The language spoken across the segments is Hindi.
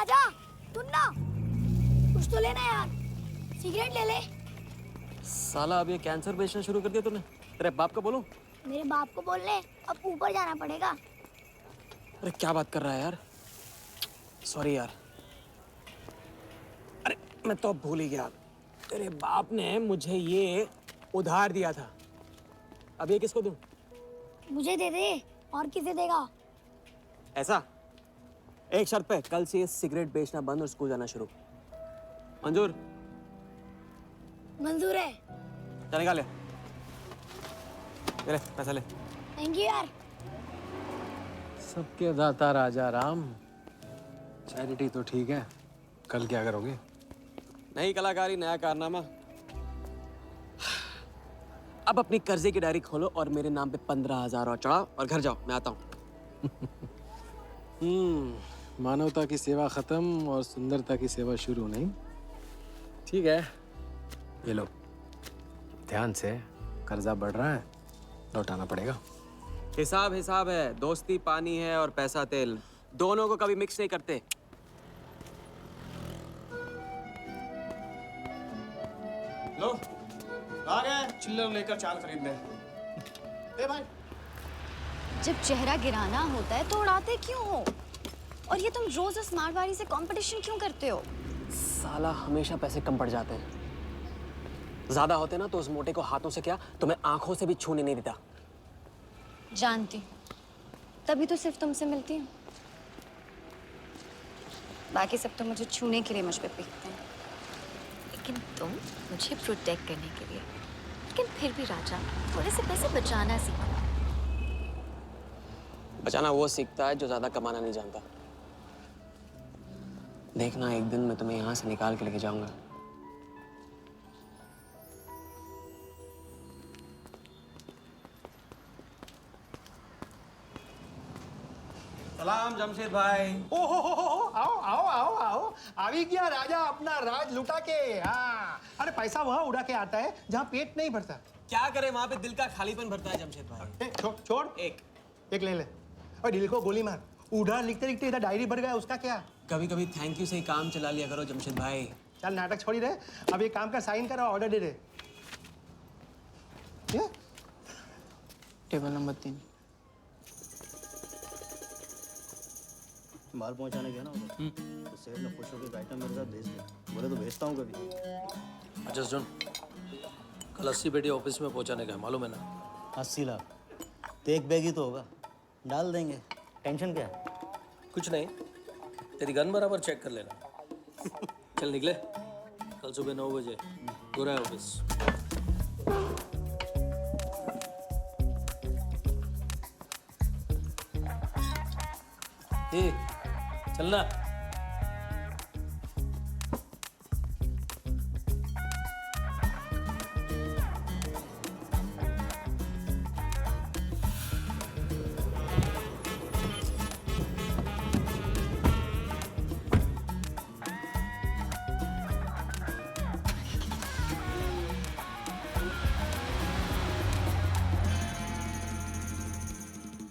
राजा सुन ना, कुछ तो लेना यार, सिगरेट ले ले। साला अब ये कैंसर बेचना शुरू कर दिया तूने। तेरे बाप को बोलूं? मेरे बाप को बोल ले, अब ऊपर जाना पड़ेगा। अरे क्या बात कर रहा है यार, सॉरी यार। अरे मैं तो भूल ही गया, तेरे बाप ने मुझे ये उधार दिया था। अब ये किसको दूं? मुझे दे दे, और किसे देगा? ऐसा एक शर्त पे, कल से ये सिगरेट बेचना बंद और स्कूल जाना शुरू। मंजूर? मंजूर है। चल निकाल ले पैसा ले। थैंक यू यार। सबके दाता राजा राम। चैरिटी तो ठीक है, कल क्या करोगे? नई कलाकारी, नया कारनामा। अब अपनी कर्जे की डायरी खोलो और मेरे नाम पे 15,000 और चढ़ाओ और घर जाओ, मैं आता हूँ। मानवता की सेवा खत्म और सुंदरता की सेवा शुरू नहीं। ठीक है, ये लो, ध्यान से, कर्जा बढ़ रहा है, लौटाना पड़ेगा। हिसाब हिसाब है, दोस्ती पानी है और पैसा तेल, दोनों को कभी मिक्स नहीं करते। लो आ गए चिल्लर लेकर चाल खरीदने। ए भाई, जब चेहरा गिराना होता है तो उड़ाते क्यों हो? और ये तुम रोज उस मारवाड़ी से कंपटीशन क्यों करते हो? साला हमेशा पैसे कम पड़ जाते हैं, ज्यादा होते ना तो उस मोटे को हाथों से क्या, तो मैं आंखों से भी छूने नहीं देता। जानती, तभी तो सिर्फ तुमसे मिलती हूँ। बाकी सब तो मुझे छूने के लिए मुझ पे पीटते हैं। लेकिन तुम मुझे प्रोटेक्ट करने के लिए। लेकिन फिर भी राजा, थोड़े से पैसे बचाना सीखो। बचाना वो सीखता है जो ज्यादा कमाना नहीं जानता। देखना एक दिन मैं तुम्हें यहाँ से निकाल के लेके जाऊंगा। सलाम जमशेद भाई। ओ हो, आओ आओ आओ आओ, આવી ગયા राजा अपना राज लुटा के। हाँ, अरे पैसा वहाँ उड़ा के आता है जहाँ पेट नहीं भरता। क्या करे, वहां पे दिल का खालीपन भरता है जमशेद भाई। छोड़ एक ले ले, और दिल को गोली मार। उधार लिखते लिखते इधर डायरी भर गया, उसका क्या? कभी कभी थैंक यू से ही काम चला लिया करो जमशेद भाई। चल नाटक छोड़ी रहे, अब एक काम का साइन करो, ऑर्डर दे दे। Table number 3। माल पहुंचाने गया ना उधर, तो सेठ ने खुश होकर आइटम मेरे साथ भेज दिया। बोले तो भेजता हूँ कभी। अच्छा सुन, कल 80 पेटी ऑफिस में पहुंचाने का है, मालूम है ना? 80 लाख तो एक बैग ही तो होगा, डाल देंगे, टेंशन क्या है? कुछ नहीं, तेरी गन बराबर चेक कर लेना। चल निकले, कल सुबह 9 बजे पूरा है ऑफिस। चलना।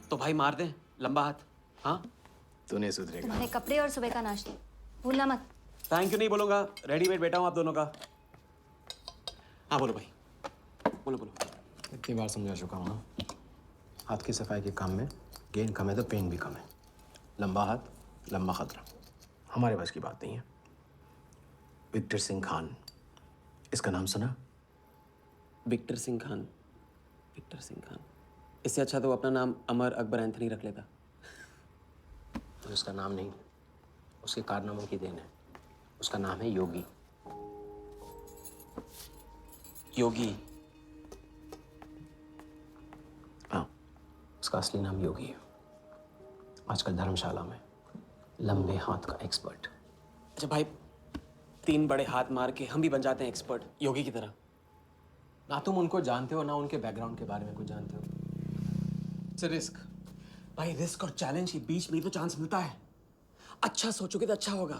तो भाई मार दे लंबा हाथ। हाँ तू नहीं सुधरेगा। तुम्हारे कपड़े और सुबह का नाश्ता भूलना मत। थैंक यू नहीं बोलूंगा, रेडीमेड बैठा हूँ आप दोनों का। हाँ बोलो भाई, बोलो बोलो। इतनी बार समझा चुका हूँ ना, हाथ की सफाई के काम में गेन कम है तो पेन भी कम है। लंबा हाथ लंबा खतरा, हमारे बस की बात नहीं है। विक्टर सिंह खान, इसका नाम सुना? विक्टर सिंह खान, विक्टर सिंह खान, इससे अच्छा तो वो अपना नाम अमर अकबर एंथनी रख लेता। तो उसका नाम नहीं, उसके कारनामों की देन है। उसका नाम है योगी। योगी? हाँ, उसका असली नाम योगी है। आजकल धर्मशाला में लंबे हाथ का एक्सपर्ट। अच्छा भाई, 3 बड़े हाथ मार के हम भी बन जाते हैं एक्सपर्ट योगी की तरह। ना तुम उनको जानते हो ना उनके बैकग्राउंड के बारे में कुछ जानते हो। It's a risk. भाई रिस्क और चैलेंज के बीच में तो चांस मिलता है। अच्छा सोचोगे तो अच्छा होगा।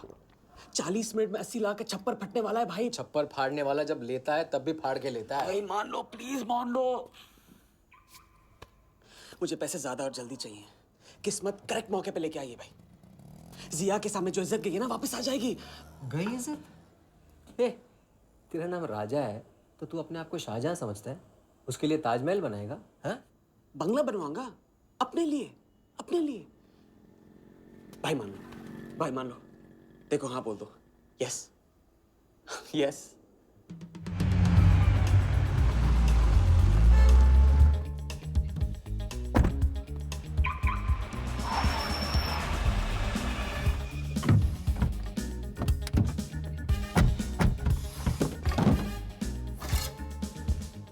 40 मिनट में 80 लाख का छप्पर फटने वाला है भाई। छप्पर फाड़ने वाला जब लेता है तब भी फाड़ के लेता है। भाई मान लो, प्लीज मान लो। मुझे पैसे ज्यादा और जल्दी चाहिए। किस्मत करेक्ट मौके पे लेके आइए भाई। जिया के सामने जो इज्जत गई है ना वापस आ जाएगी। गई इज्जत? ए, तेरा नाम राजा है तो तू अपने आप को शाहजहां समझता है? उसके लिए ताजमहल बनाएगा? हाँ? बंगला बनवाऊंगा अपने लिए, अपने लिए। भाई मान लो, भाई मान लो। देखो हाँ बोल दो। Yes yes.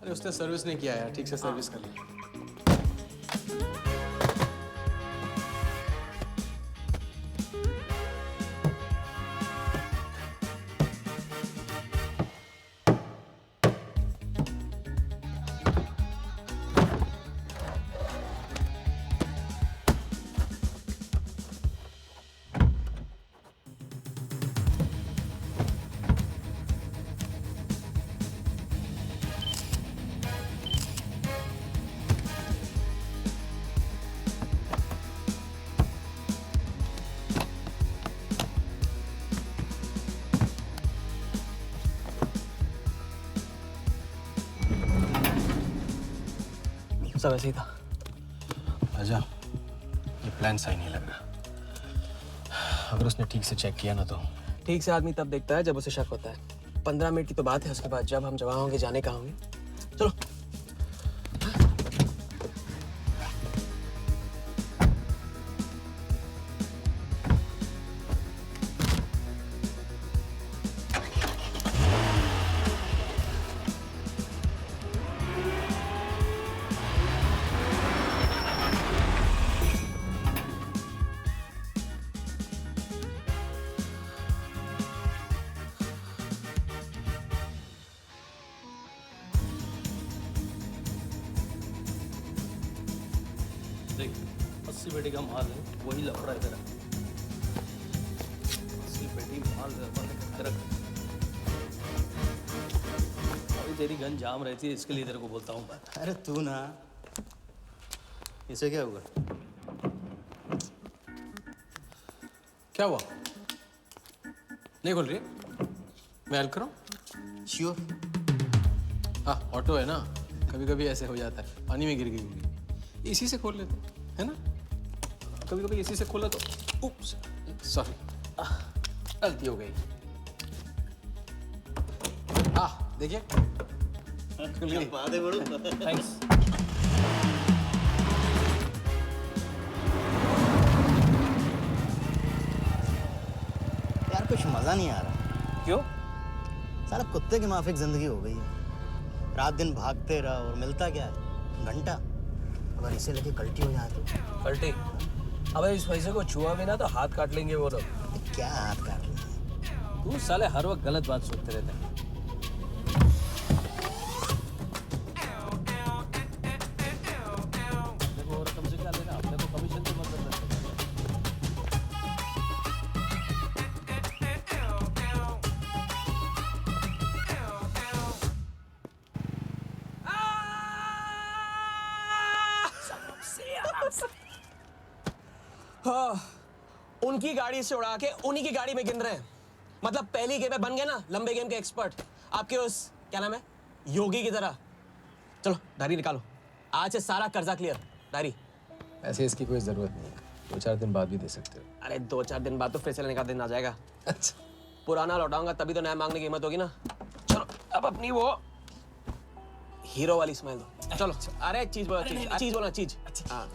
अरे उसने सर्विस नहीं किया यार, ठीक से सर्विस कर ली। सब ऐसे ही था। राजा, ये प्लान सही नहीं लग रहा। अगर उसने ठीक से चेक किया ना तो ठीक से आदमी तब देखता है जब उसे शक होता है। 15 मिनट की तो बात है, उसके बाद जब हम जवान होंगे जाने कहाँ होंगे। चलो। देख 80 पेटी का माल है, वही लफड़ा है तेरा। 80 पेटी माल तेरा। अभी तेरी गन जाम रहती है, इसके लिए तेरे को बोलता हूँ मैं। अरे तू ना, इसे क्या हुआ? क्या हुआ? नहीं खोल रही? मैं हेल्प करूं? श्योर। हाँ, ऑटो है ना, कभी कभी ऐसे हो जाता है, पानी में गिर गई होगी। इसी से खोल लेते है ना? कभी कभी इसी से खोला तो उप्स, सॉरी, गलती हो गई। हाँ देखिए, खुल गई। बात है बड़ू। थैंक्स। यार कुछ मजा नहीं आ रहा। क्यों? साला कुत्ते की माफिक जिंदगी हो गई है। रात दिन भागते रहो और मिलता क्या है? घंटा। अगर इसे लेके कल्टी हो जाए तो? पलटी। अबे इस पैसे को छुआ भी ना तो हाथ काट लेंगे वो लोग। क्या हाथ काट रहे? तू साले हर वक्त गलत बात सोचते रहते हैं। देखो और तुमसे क्या लेना, अपने को कमीशन से मतलब रखते हैं। हाँ, उनकी गाड़ी से उड़ा के उन्हीं की गाड़ी में गिन रहे हैं। मतलब पहली गेम में बन गए ना लंबे गेम के एक्सपर्ट। आपके उस क्या नाम है योगी की तरह। चलो डायरी निकालो, आज से सारा कर्जा क्लियर। डायरी। ऐसे इसकी कोई जरूरत नहीं है, 2-4 दिन बाद भी दे सकते हो। अरे 2-4 दिन बाद तो फिर से लेने का दिन आ जाएगा। अच्छा, पुराना लौटाऊंगा तभी तो नया मांगने की हिम्मत होगी ना। चलो अब अपनी वो हीरो वाली स्माइल दो। चलो अरे चीज बोलो, चीज बोलना, चीज। हाँ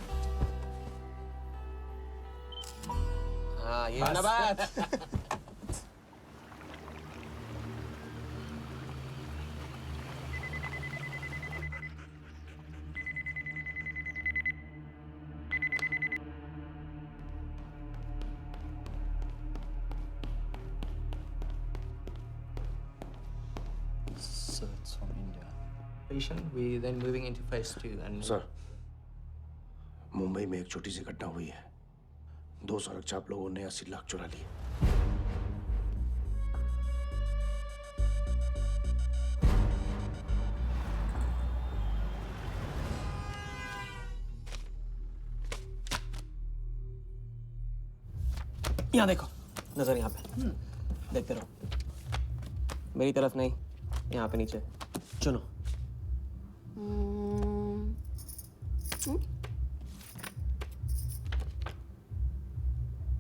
हाँ, ये है ना बात। So it's from India. Patient, we then moving into phase 2 and sir, Mumbai में एक छोटी सी घटना हुई है। 2 सड़क चाप लोगों ने 80 लाख चुरा लिए। यहाँ देखो, नजर यहाँ पे। देखते रहो। मेरी तरफ नहीं, यहाँ पे नीचे। चुनो।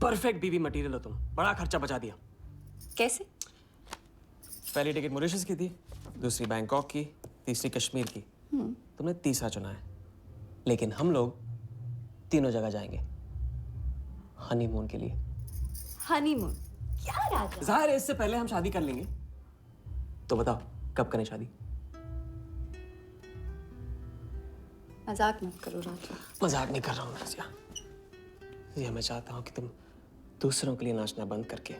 परफेक्ट बीवी मटेरियल हो तुम। बड़ा खर्चा बचा दिया। कैसे? पहली टिकट मॉरिशस की थी, दूसरी बैंकॉक की, तीसरी कश्मीर की। तुमने तीसरा चुना है। लेकिन हम लोग तीनों जगह जाएंगे हनीमून के लिए। हनीमून? क्या राजा? जाहिर है इससे पहले हम शादी कर लेंगे। तो बताओ कब करें शादी? मजाक मत करो राजा। मजाक नहीं कर रहा हूँ रजिया। ये मैं चाहता हूँ कि तुम दूसरों के लिए नाचना बंद करके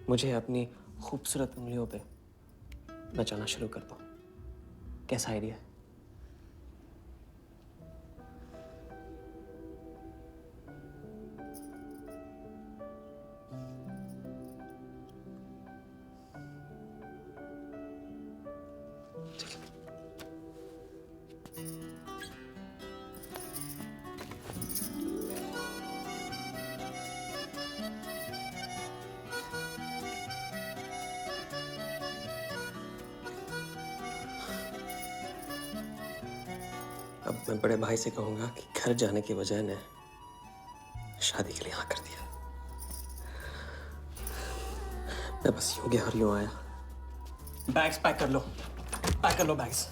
मुझे अपनी खूबसूरत उंगलियों पे नचाना शुरू कर दो। कैसा आइडिया है? अब मैं बड़े भाई से कहूंगा कि घर जाने की बजाय ने शादी के लिए हाँ कर दिया। मैं बस यूं गया और यूं आया। बैग्स पैक कर लो, पैक कर लो बैग्स।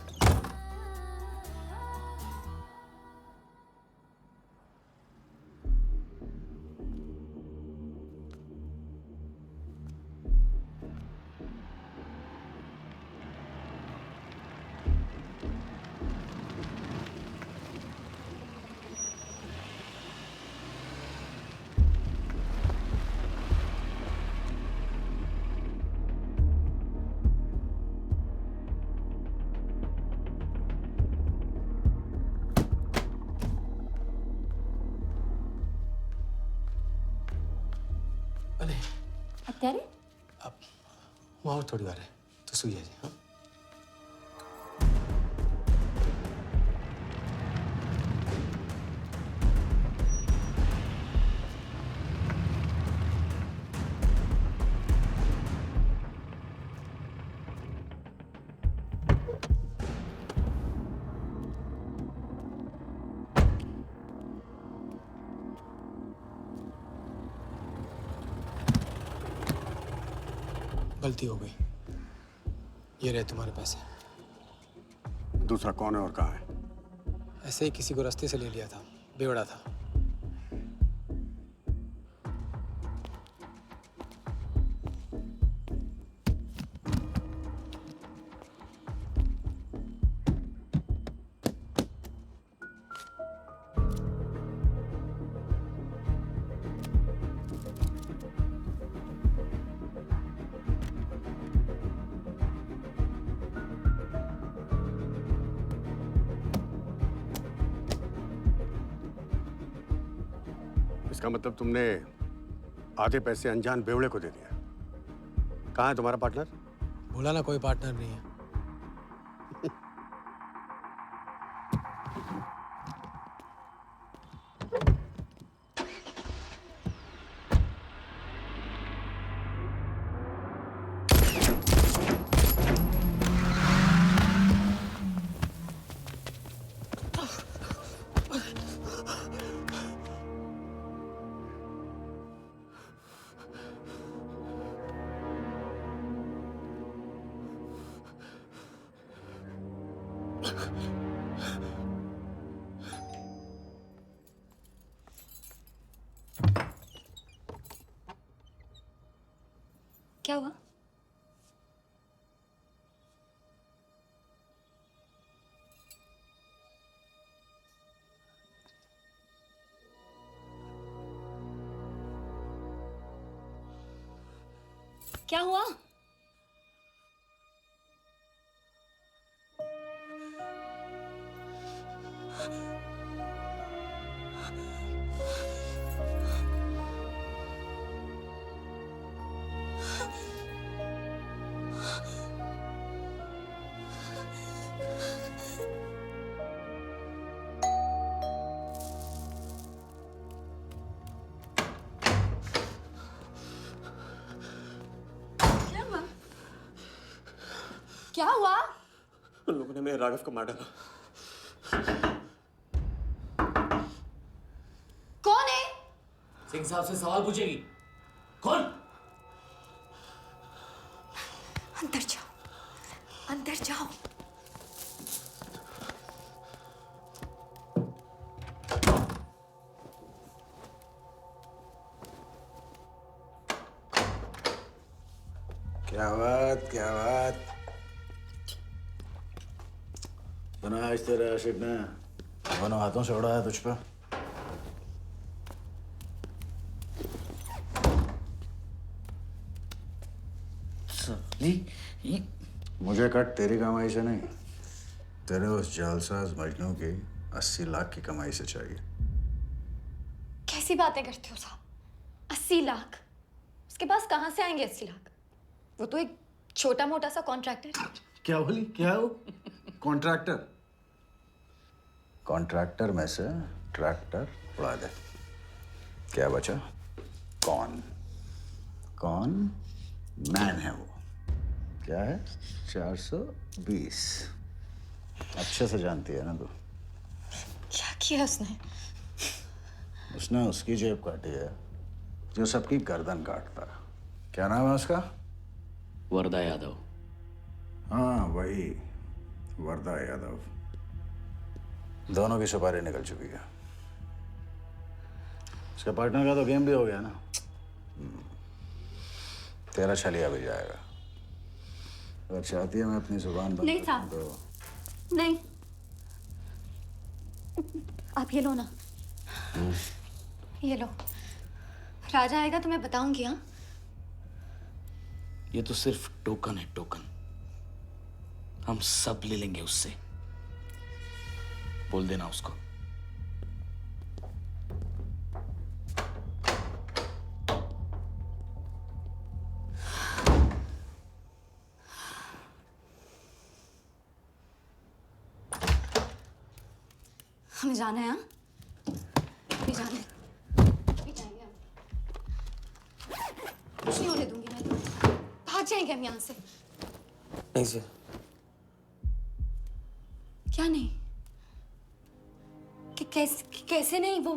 अरे અત્યારે? अब वहाँ और थोड़ी बार है तो सुई जाए। हाँ गलती हो गई। ये रहे तुम्हारे पैसे। दूसरा कौन है और कहाँ है? ऐसे ही किसी को रास्ते से ले लिया था, बेवड़ा था। इसका मतलब तुमने आधे पैसे अनजान बेवड़े को दे दिया। कहाँ है तुम्हारा पार्टनर? बोला ना कोई पार्टनर नहीं है। क्या हुआ? क्या हुआ? क्या हुआ? उन लोगों ने मेरे राघव को मार डाला। कौन है? सिंह साहब से सवाल पूछेगी। कौन? अंदर जाओ, अंदर जाओ। क्या बात, क्या बात। बना आज तेरे आशिक ने दोनों हाथों से उड़ाया तुझ पे। मुझे कट तेरी कमाई से नहीं, तेरे उस जालसाज मजनू की 80 लाख की कमाई से चाहिए। कैसी बातें करते हो साहब? 80 लाख? उसके पास कहाँ से आएंगे 80 लाख? वो तो एक छोटा मोटा सा कॉन्ट्रैक्टर है। क्या बोली? क्या हो? कॉन्ट्रैक्टर? कॉन्ट्रैक्टर में से ट्रैक्टर उड़ा दे, क्या बचा? कौन? कौन मैन है वो? क्या है? 420। अच्छे से जानती है ना तू। क्या किया उसने? उसने उसकी जेब काटी है जो सबकी गर्दन काटता है। क्या नाम है उसका? वरदा यादव। हाँ वही, वरदा यादव। दोनों की सुपारी निकल चुकी है। उसके पार्टनर का तो गेम भी हो गया ना। तेरा छलिया भी जाएगा। अगर चाहती है मैं अपनी जुबान बंद नहीं साहब, तो नहीं। आप ये लो ना, ये लो। राजा आएगा तो मैं बताऊंगी। हाँ, ये तो सिर्फ टोकन है, टोकन। हम सब ले लेंगे उससे। बोल देना उसको। हमें जाना है। हाँ, अभी जाना है। अभी जाएंगे हम। कुछ नहीं होने दूंगी मैं तुम्हें। भाग जाएंगे हम यहाँ से। नहीं सर। क्या नहीं? कैसे नहीं? वो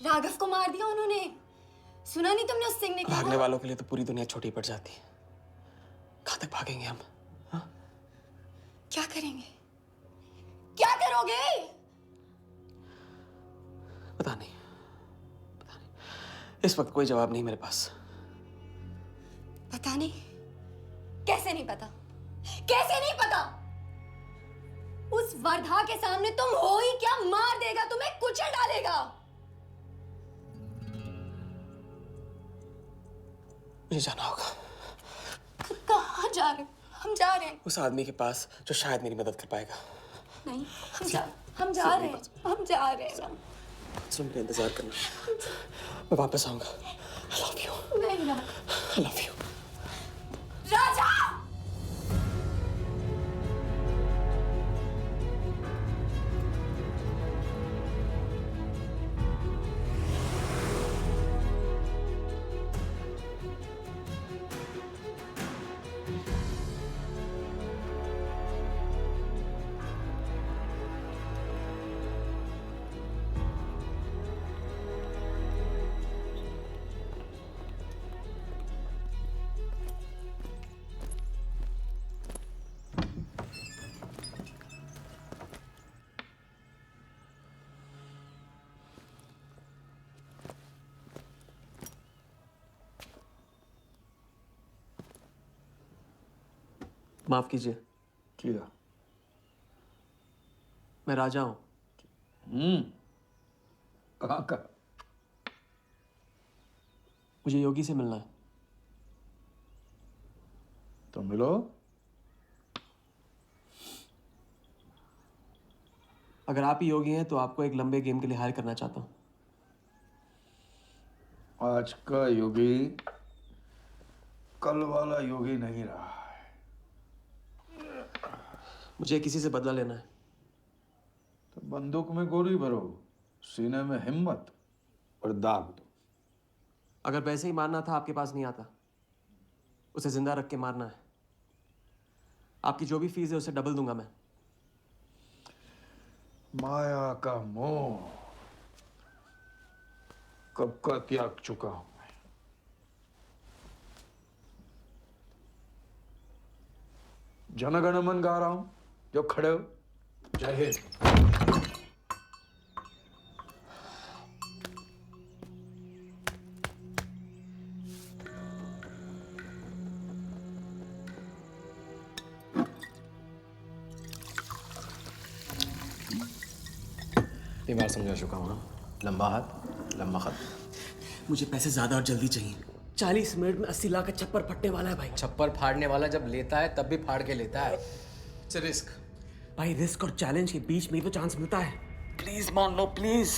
राघव को मार दिया उन्होंने। सुना नहीं तुमने उस सिंह ने? भागने वालों के लिए तो पूरी दुनिया छोटी पड़ जाती है। कहाँ तक भागेंगे हम? हाँ? क्या करेंगे? क्या करोगे? पता नहीं, पता नहीं। इस वक्त कोई जवाब नहीं मेरे पास। पता नहीं? कैसे नहीं पता? कैसे नहीं पता? उस वर्धा के सामने तुम हो ही क्या? मार देगा तुम्हें, कुचल डालेगा। मुझे जाना होगा। कहाँ जा रहे हो? हम जा रहे हैं। उस आदमी के पास जो शायद मेरी मदद कर पाएगा। नहीं, हम जा रहे हैं। हम जा रहे हैं। सुन, मेरा इंतजार करना। मैं वापस आऊंगा। I love you. नहीं ना। I love you. राजा! माफ कीजिए। किया। मैं राजा हूं। कहाँ का? मुझे योगी से मिलना है। तो मिलो। अगर आप ही योगी हैं तो आपको एक लंबे गेम के लिए हायर करना चाहता हूं। आज का योगी कल वाला योगी नहीं रहा है। मुझे किसी से बदला लेना है। तो बंदूक में गोली भरो, सीने में हिम्मत और दाग दो। अगर वैसे ही मारना था आपके पास नहीं आता, उसे जिंदा रख के मारना है। आपकी जो भी फीस है उसे डबल दूंगा मैं। माया का मोह कब का त्याग चुका हूं मैं। जनगण मन गा रहा हूं, जो खड़े हो। जय हिंद। इतनी बार समझा चुका हूँ ना, लंबा हाथ लंबा खत। मुझे पैसे ज्यादा और जल्दी चाहिए। 40 मिनट में 80 लाख का छप्पर फटने वाला है भाई। छप्पर फाड़ने वाला जब लेता है तब भी फाड़ के लेता है। It's risk. भाई रिस्क और चैलेंज के बीच में ही तो चांस मिलता है। प्लीज मान लो प्लीज।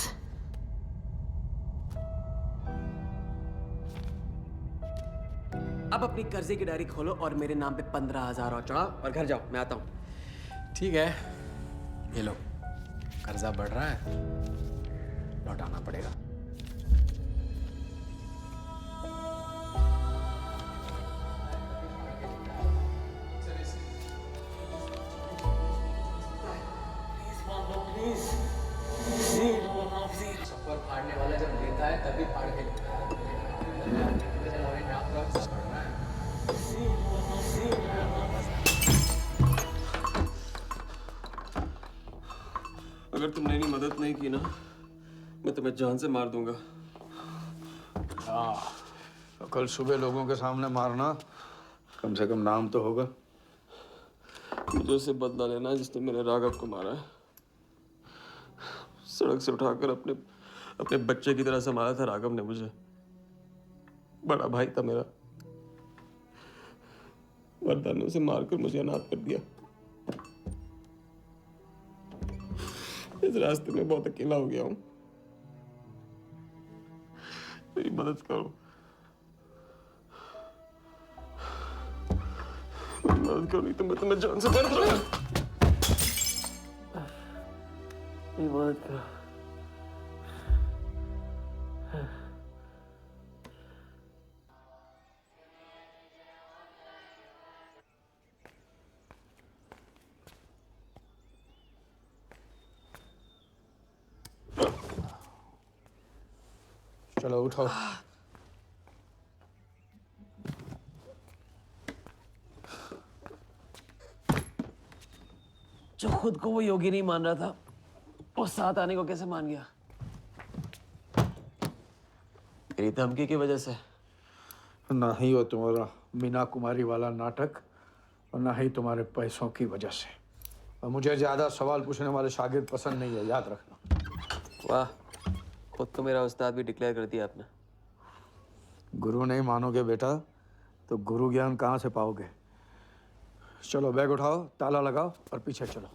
अब अपनी कर्जे की डायरी खोलो और मेरे नाम पे 15,000 और चढ़ाओ और घर जाओ, मैं आता हूँ। ठीक है, ये लो, कर्जा बढ़ रहा है, लौटाना पड़ेगा। छप्पर फाड़ने वाला जब लेता है तभी फाड़ के लेता है। अगर तुमने मेरी मदद नहीं की ना, मैं तुम्हें जान से मार दूंगा। तो कल सुबह लोगों के सामने मारना, कम से कम नाम तो होगा। मुझे उससे बदला लेना है जिसने मेरे राघव को मारा है। सड़क से उठाकर अपने बच्चे की तरह संभाला था राघव ने मुझे। बड़ा भाई था मेरा, वरदान ने उसे मारकर मुझे अनाथ कर दिया। इस रास्ते में बहुत अकेला हो गया हूं, मेरी मदद करो, मेरी मदद करो, नहीं तो मैं तुम्हें जान से मार दूंगा। मेरी मदद करो। चलो उठो। जो खुद को वो योगी नहीं मान रहा था, वो साथ आने को कैसे मान गया? मेरी धमकी की वजह से। ना ही वो तुम्हारा मीना कुमारी वाला नाटक और ना ही तुम्हारे पैसों की वजह से। और मुझे ज्यादा सवाल पूछने वाले शागिर्द पसंद नहीं है, याद रखना। वाह, खुद को मेरा उस्ताद भी डिक्लेयर कर दिया आपने। गुरु नहीं मानोगे बेटा तो गुरु ज्ञान कहाँ से पाओगे। चलो बैग उठाओ, ताला लगाओ और पीछे चलो।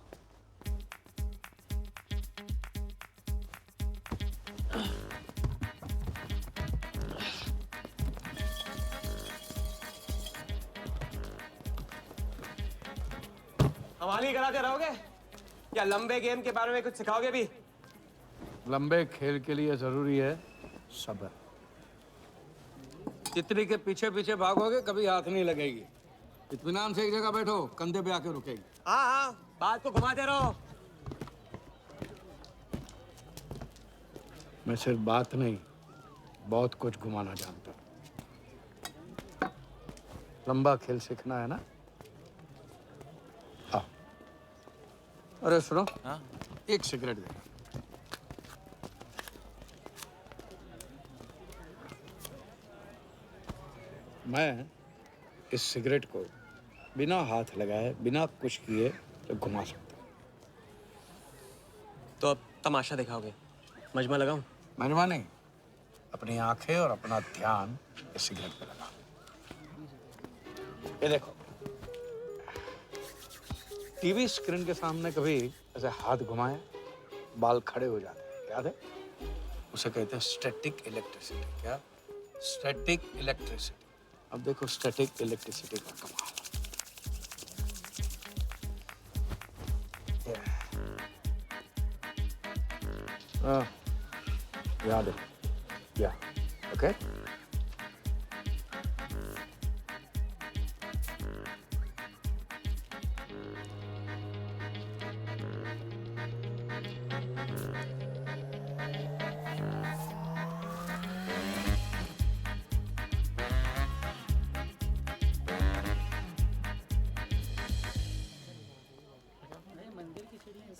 हवाली कराते रहोगे या लंबे गेम के बारे में कुछ सिखाओगे भी? लंबे खेल के लिए जरूरी है सब्र। तितली के पीछे पीछे भागोगे कभी हाथ नहीं लगेगी। इत्मीनान से एक जगह बैठो, कंधे पे आके रुकेगी। हाँ हाँ, बात को घुमाते रहो। मैं सिर्फ बात नहीं, बहुत कुछ घुमाना जानता हूँ। लंबा खेल सीखना है ना? आओ। अरे सुनो, एक सिगरेट दे। मैं इस सिगरेट को बिना हाथ लगाए, बिना कुछ किए तो घुमा सकता हूँ। तो अब तमाशा दिखाओगे? मजमा लगाऊं? मजमा नहीं, अपनी आंखें और अपना ध्यान इस सिगरेट पे लगा। ये देखो, टीवी स्क्रीन के सामने कभी ऐसे हाथ घुमाए बाल खड़े हो जाते हैं, याद है? उसे कहते हैं स्टैटिक इलेक्ट्रिसिटी। क्या? Static electricity. अब देखो स्टैटिक इलेक्ट्रिसिटी का कमाल। याद है? या ओके।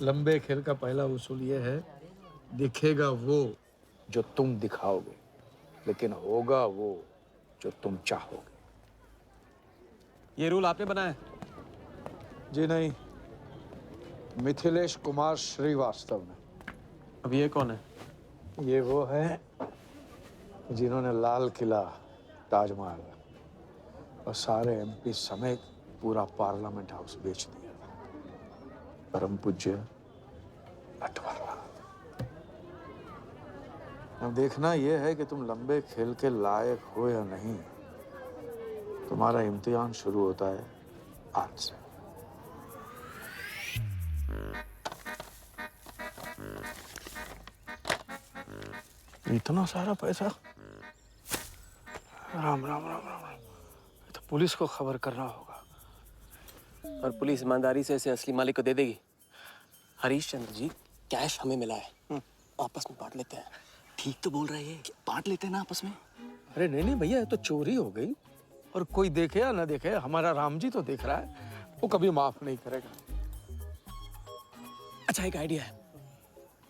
लंबे खेल का पहला उसूल ये है, दिखेगा वो जो तुम दिखाओगे, लेकिन होगा वो जो तुम चाहोगे। ये रूल आपने बनाया? जी नहीं, मिथिलेश कुमार श्रीवास्तव ने। अब ये कौन है? ये वो है जिन्होंने लाल किला, ताजमहल और सारे एमपी समेत पूरा पार्लियामेंट हाउस बेच दिया। परम पूज्य नटवरलाल। अब देखना यह है कि तुम लंबे खेल के लायक हो या नहीं। तुम्हारा इम्तिहान शुरू होता है आज से। इतना सारा पैसा? राम राम राम राम राम। ये तो पुलिस को खबर करना होगा। और पुलिस ईमानदारी से इसे असली मालिक को दे देगी। हरीश चंद्र जी, कैश हमें मिला है, आपस में बांट लेते हैं। ठीक तो बोल रहे हैं, बांट लेते हैं ना आपस में। अरे नहीं नहीं भैया, ये तो चोरी हो गई, और कोई देखे या ना देखे, हमारा राम जी तो देख रहा है, वो कभी माफ नहीं करेगा। अच्छा, एक आइडिया है।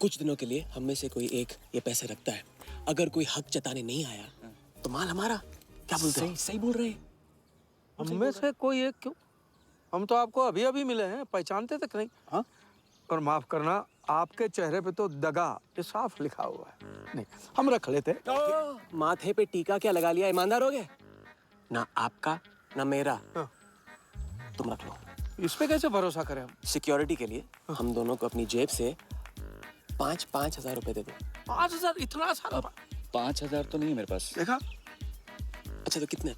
कुछ दिनों के लिए हम में से कोई एक ये पैसे रखता है। अगर कोई हक जताने नहीं आया तो माल हमारा। क्या बोलते हैं? सही बोल रहे हैं। हम में से कोई एक क्यों? हम तो आपको अभी अभी मिले हैं, पहचानते तक नहीं। हाँ, और माफ करना, आपके चेहरे पे तो दगा ये साफ लिखा हुआ है। नहीं, हम रख लेते। माथे पे टीका क्या लगा लिया? ईमानदार हो गए ना? आपका ना मेरा। तुम रख लो। इस पे कैसे भरोसा करें हम? सिक्योरिटी के लिए हम दोनों को अपनी जेब से 5-5 हजार रुपए दे दो। 5,000? इतना सारा? 5,000 तो नहीं है मेरे पास। देखा? अच्छा, तो कितने?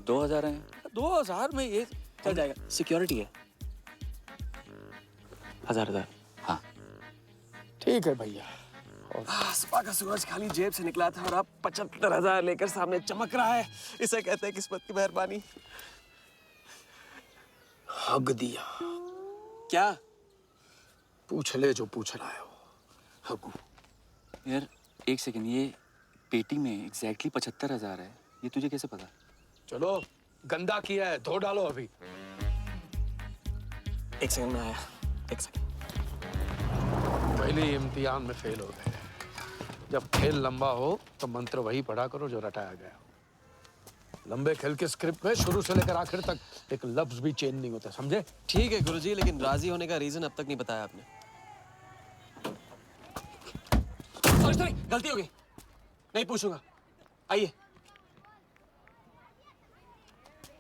2,000 हैं। 2,000 में ये चल जाएगा। सिक्योरिटी है 1,000। हाँ ठीक है भैया। सुबह का सूरज खाली जेब से निकला था और अब 75,000 लेकर सामने चमक रहा है। इसे कहते हैं किस्मत की मेहरबानी। हक दिया। क्या? पूछ ले जो पूछना है। हगू। यार एक सेकंड, ये पेटी में एग्जैक्टली 75,000 है। ये तुझे कैसे पता? चलो, गंदा किया है, धो डालो अभी। एक सेकंड में आया। एक सेकंड। पहले इम्तिहान में फेल हो गए। जब खेल लंबा हो तो मंत्र वही पढ़ा करो जो रटाया गया। लंबे खेल के स्क्रिप्ट में शुरू से लेकर आखिर तक एक लफ्ज भी चेंज नहीं होता, समझे? ठीक है गुरुजी, लेकिन राजी होने का रीजन अब तक नहीं बताया आपने। सॉरी, गलती हो गई। नहीं पूछूंगा। आइए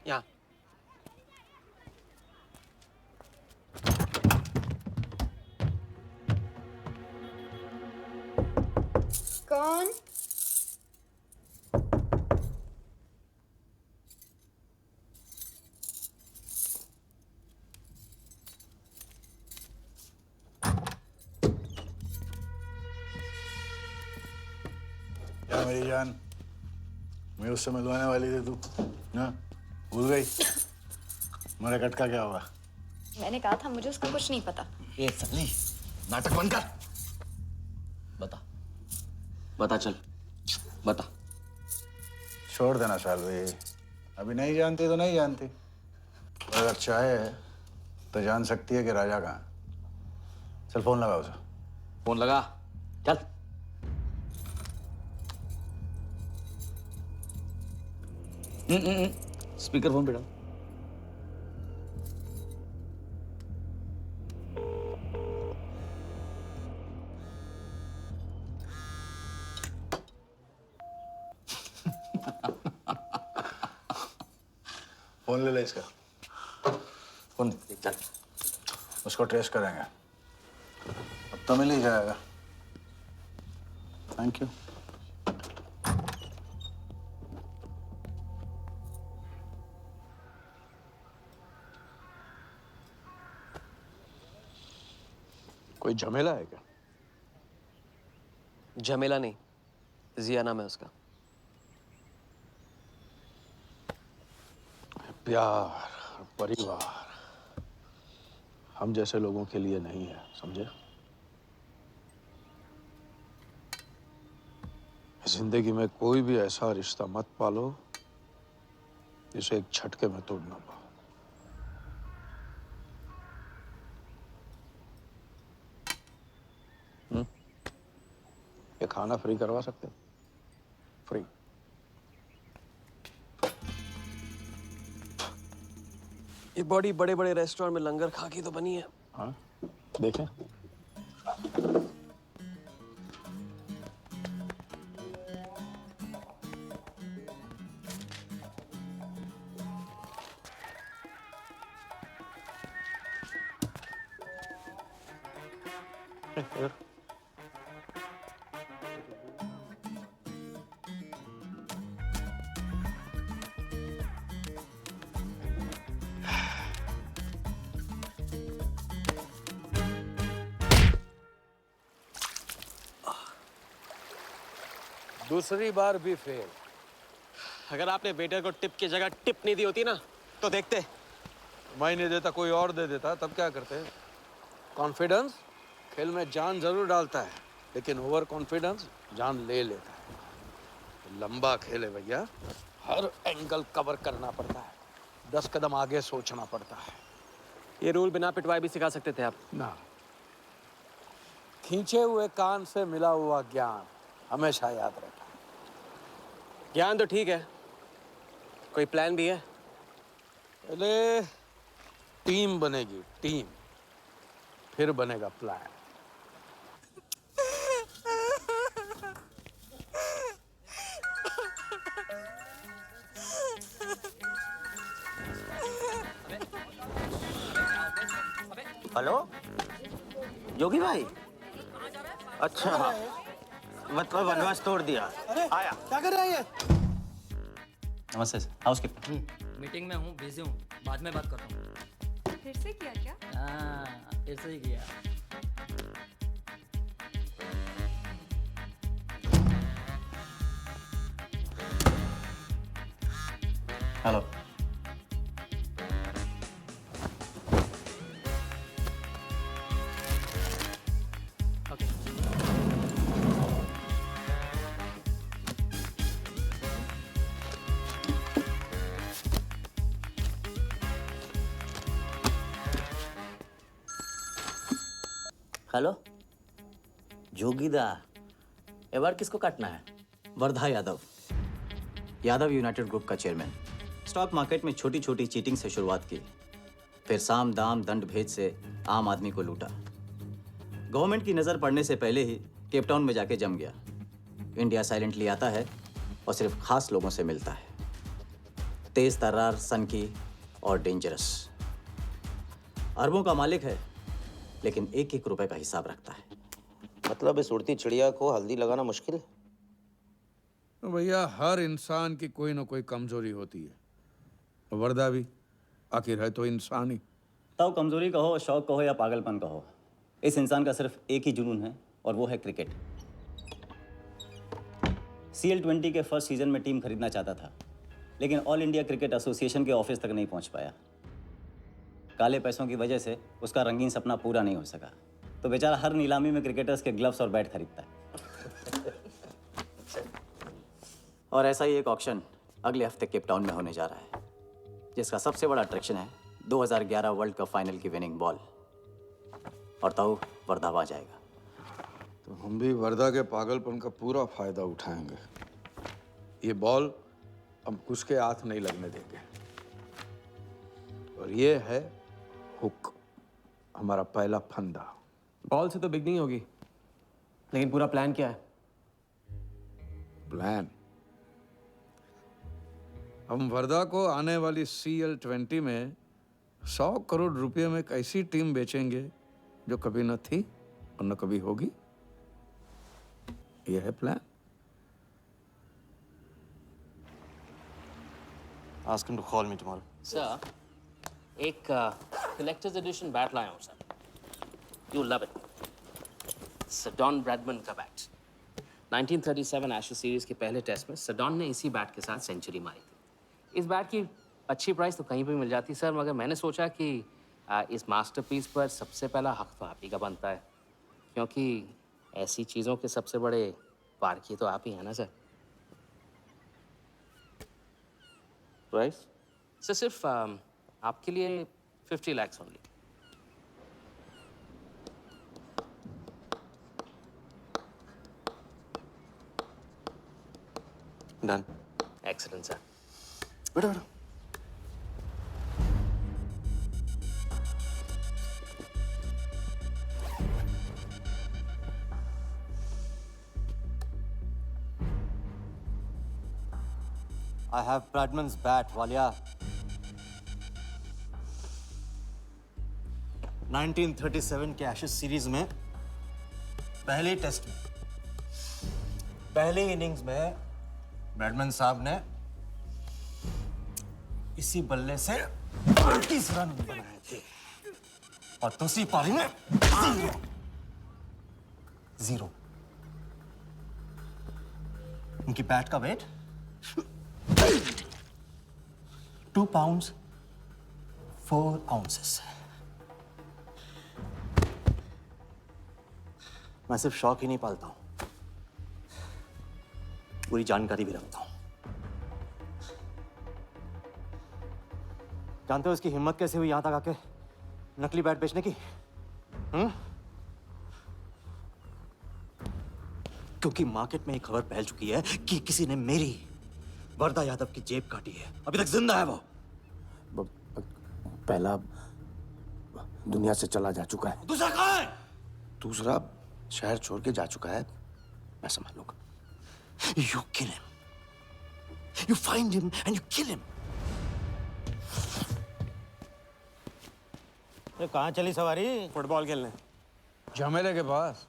यहाँ। कौन? क्या मेरी जान, मैं उससे मिलवाने वाली थी, तू ना भूल गई? मेरा कट का क्या हुआ? मैंने कहा था मुझे उसका कुछ नहीं पता। ये सल्ली, नाटक बंद कर। बता चल, बता। छोड़ देना शालवी, अभी नहीं जानती तो नहीं जानती। और अगर चाहे तो जान सकती है कि राजा कहाँ है। चल फोन लगा उसे। फोन लगा, चल। स्पीकर फोन पे डाल। फोन ले ले इसका। फोन चल, उसको ट्रेस करेंगे। अब तो मिल ही जाएगा। Thank you. कोई झमेला है क्या? झमेला नहीं, जिया नाम है उसका। प्यार, परिवार हम जैसे लोगों के लिए नहीं है, समझे? जिंदगी में कोई भी ऐसा रिश्ता मत पालो जिसे एक झटके में तोड़ ना पाओ। खाना फ्री करवा सकते हो, फ्री। ये बॉडी बड़े बड़े रेस्टोरेंट में लंगर खा के तो बनी है। हाँ देखें। दूसरी बार भी फेल। अगर आपने वेटर को टिप की जगह टिप नहीं दी होती ना तो देखते। मैं नहीं देता, कोई और दे देता, तब क्या करते? कॉन्फिडेंस खेल में जान जरूर डालता है, लेकिन ओवर कॉन्फिडेंस जान ले लेता है। लंबा खेल है भैया, हर एंगल कवर करना पड़ता है, 10 कदम आगे सोचना पड़ता है। ये रूल बिना पिटवाए भी सिखा सकते थे आप ना। खींचे हुए कान से मिला हुआ ज्ञान हमेशा याद रहता है। ज्ञान तो ठीक है, कोई प्लान भी है? पहले टीम बनेगी, टीम, फिर बनेगा प्लान। हेलो योगी भाई, अच्छा मतलब वनवास तोड़ दिया। आया। क्या कर रहा है ये? नमस्ते सर, हाउसकीपर। मीटिंग में हूँ, बिजी हूँ, बाद में बात करता हूँ। फिर से किया क्या? हाँ, फिर से ही किया। हेलो। हेलो जोगीदा, ए बार किसको काटना है? वर्धा यादव, यादव यूनाइटेड ग्रुप का चेयरमैन। स्टॉक मार्केट में छोटी छोटी चीटिंग से शुरुआत की, फिर साम दाम दंड भेद से आम आदमी को लूटा। गवर्नमेंट की नज़र पड़ने से पहले ही केप टाउन में जाके जम गया। इंडिया साइलेंटली आता है और सिर्फ खास लोगों से मिलता है। तेज तर्रार, सनकी और डेंजरस। अरबों का मालिक है, लेकिन एक एक रुपए का हिसाब रखता है। मतलब इस उड़ती चिड़िया को हल्दी लगाना मुश्किल है? तो भैया हर इंसान की कोई ना कोई कमजोरी होती है। वर्दा भी आखिर है तो इंसान ही। तब कमजोरी कहो, शौक कहो या पागलपन कहो, इस इंसान का सिर्फ एक ही जुनून है और वो है क्रिकेट। CL20 के फर्स्ट सीजन में टीम खरीदना चाहता था, लेकिन ऑल इंडिया क्रिकेट एसोसिएशन के ऑफिस तक नहीं पहुंच पाया। काले पैसों की वजह से उसका रंगीन सपना पूरा नहीं हो सका, तो बेचारा हर नीलामी में क्रिकेटर्स के ग्लव्स और बैट खरीदता है। और ऐसा ही एक ऑक्शन अगले हफ्ते केप टाउन में होने जा रहा है, जिसका सबसे बड़ा अट्रैक्शन है 2011 वर्ल्ड कप फाइनल की विनिंग बॉल। और ताऊ वर्धा आ जाएगा। तो हम भी वर्धा के पागलपन का पूरा फायदा उठाएंगे। ये बॉल हम उसके हाथ नहीं लगने देंगे। और ये है हुक, हमारा पहला फंदा। बॉल से तो बिग नहीं होगी, लेकिन पूरा प्लान क्या है? प्लान, हम वर्धा को आने वाली CL20 में 100 करोड़ रुपए में एक ऐसी टीम बेचेंगे जो कभी न थी और न कभी होगी। यह है plan. Ask him to call me tomorrow. Sir, एक कलेक्टर्स एडिशन बैट लाया हूँ sir. You love it. Sir Don Bradman का बैट। 1937 एशेज सीरीज के पहले टेस्ट में सडॉन ने इसी बैट के साथ सेंचुरी मारी थी। इस बैट की अच्छी प्राइस तो कहीं भी मिल जाती सर, मगर मैंने सोचा कि इस मास्टरपीस पर सबसे पहला हक तो आप ही का बनता है, क्योंकि ऐसी चीज़ों के सबसे बड़े पारखी तो आप ही हैं ना सर। Price? सर सिर्फ आपके लिए 50 lakhs only. Done. Excellent, sir. बैठो बैठो। I have Bradman's bat, Walia. 1937 के एशेज सीरीज में पहले टेस्ट में पहले इनिंग्स में ब्रैडमैन साहब ने इसी बल्ले से 38 रन बनाए थे और दूसरी पारी में जीरो। उनकी बैट का वेट 2 pounds 4 ounces। मैं सिर्फ शौक ही नहीं पालता हूं, पूरी जानकारी भी रखता हूं। जानते हो इसकी हिम्मत कैसे हुई यहां तक आके नकली बैट बेचने की? क्योंकि मार्केट में एक खबर फैल चुकी है कि किसी ने मेरी वरदा यादव की जेब काटी है। अभी तक जिंदा है वो। पहला दुनिया से चला जा चुका है। दूसरा कहाँ है? दूसरा शहर छोड़ के जा चुका है। मैं समझ लूंगा। You kill him. You find him and you kill him. अरे कहाँ चली सवारी? फुटबॉल खेलने। झमेले के पास।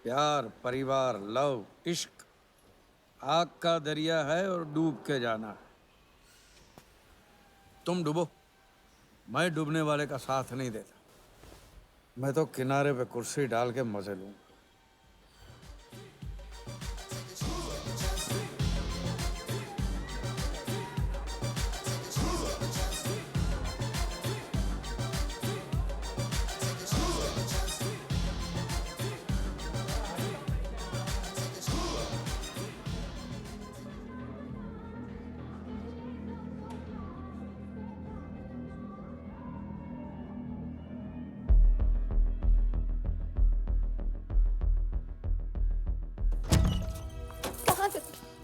प्यार, परिवार, लव, इश्क आग का दरिया है और डूब के जाना है। तुम डूबो, मैं डूबने वाले का साथ नहीं देता। मैं तो किनारे पे कुर्सी डाल के मजे लूंगा।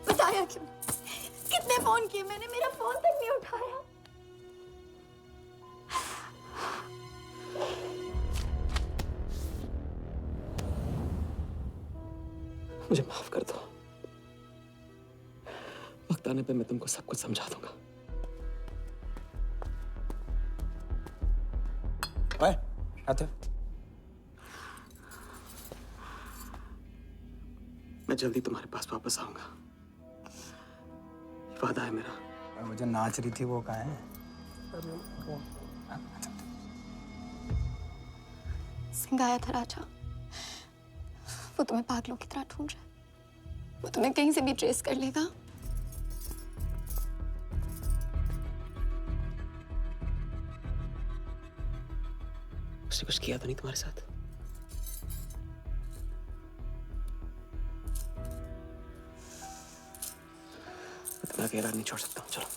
बताया क्यों? कितने फोन किए मैंने, मेरा फोन तक नहीं उठाया। मुझे माफ कर दो। वक्त आने पे मैं तुमको सब कुछ समझा दूंगा। ओए, आते। मैं जल्दी तुम्हारे पास वापस आऊंगा, वादा है मेरा। मुझे नाच रही थी वो कहाँ है? सिंह आया था राजा, वो तुम्हें पागलों की तरह ढूंढ रहा है। वो तुम्हें कहीं से भी ट्रेस कर लेगा। उसने कुछ किया तो नहीं तुम्हारे साथ? मैं तुम्हें अकेला नहीं छोड़ सकता हूँ। चलो।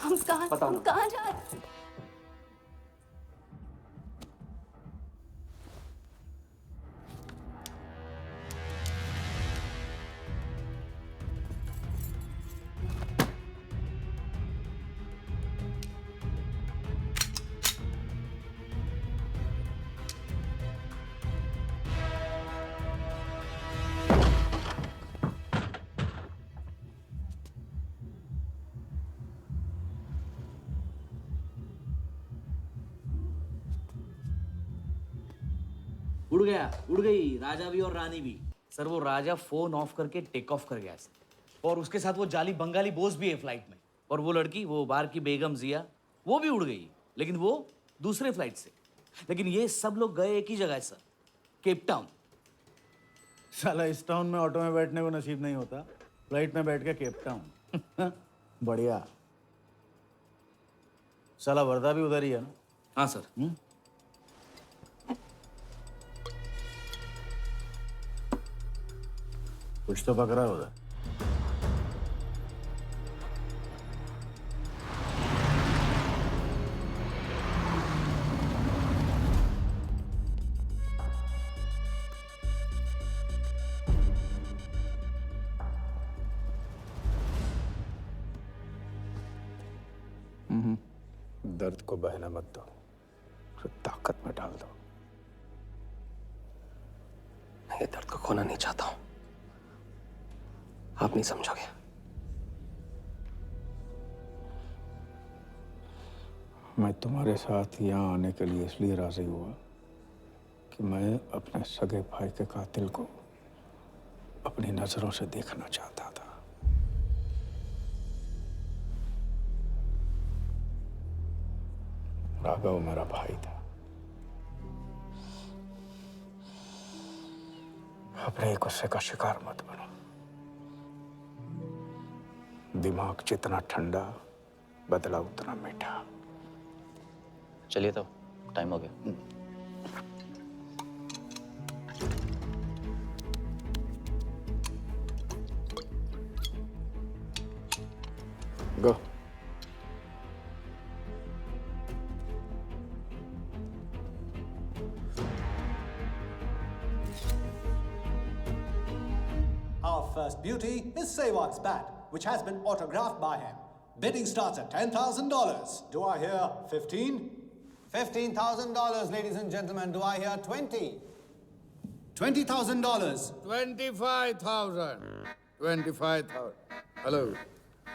हम कहाँ जा रहे हैं? उड़ गई राजा भी और रानी भी। सर वो राजा फोन ऑफ करके टेक ऑफ कर गया सर, और उसके साथ वो जाली बंगाली बोस भी है फ्लाइट में। और वो लड़की, वो बार की बेगम जिया, वो भी उड़ गई, लेकिन वो दूसरे फ्लाइट से। लेकिन ये सब लोग गए एक ही जगह सर, केप टाउन। साला इस टाउन में ऑटो में बैठने को नसीब नहीं होता, फ्लाइट में बैठ के केप टाउन। बढ़िया। साला वर्दा भी उधर ही है ना? हाँ सर। कुछ तो पकड़ा उधर। दर्द को बहना मत दो, उसे ताकत में डाल दो। मैं ये दर्द को खोना नहीं चाहता हूं, आप नहीं समझोगे। मैं तुम्हारे साथ यहाँ आने के लिए इसलिए राजी हुआ कि मैं अपने सगे भाई के कातिल को अपनी नजरों से देखना चाहता था। राघव मेरा भाई था। अपने गुस्से का शिकार मत बनो। दिमाग जितना ठंडा, बदला उतना मीठा। चलिए तो टाइम हो गया। गो। Our first beauty is Sehwag's bat, which has been autographed by him. Bidding starts at $10,000. Do I hear 15? $15,000, ladies and gentlemen. Do I hear 20? $20,000. 25,000. 25,000. Hello,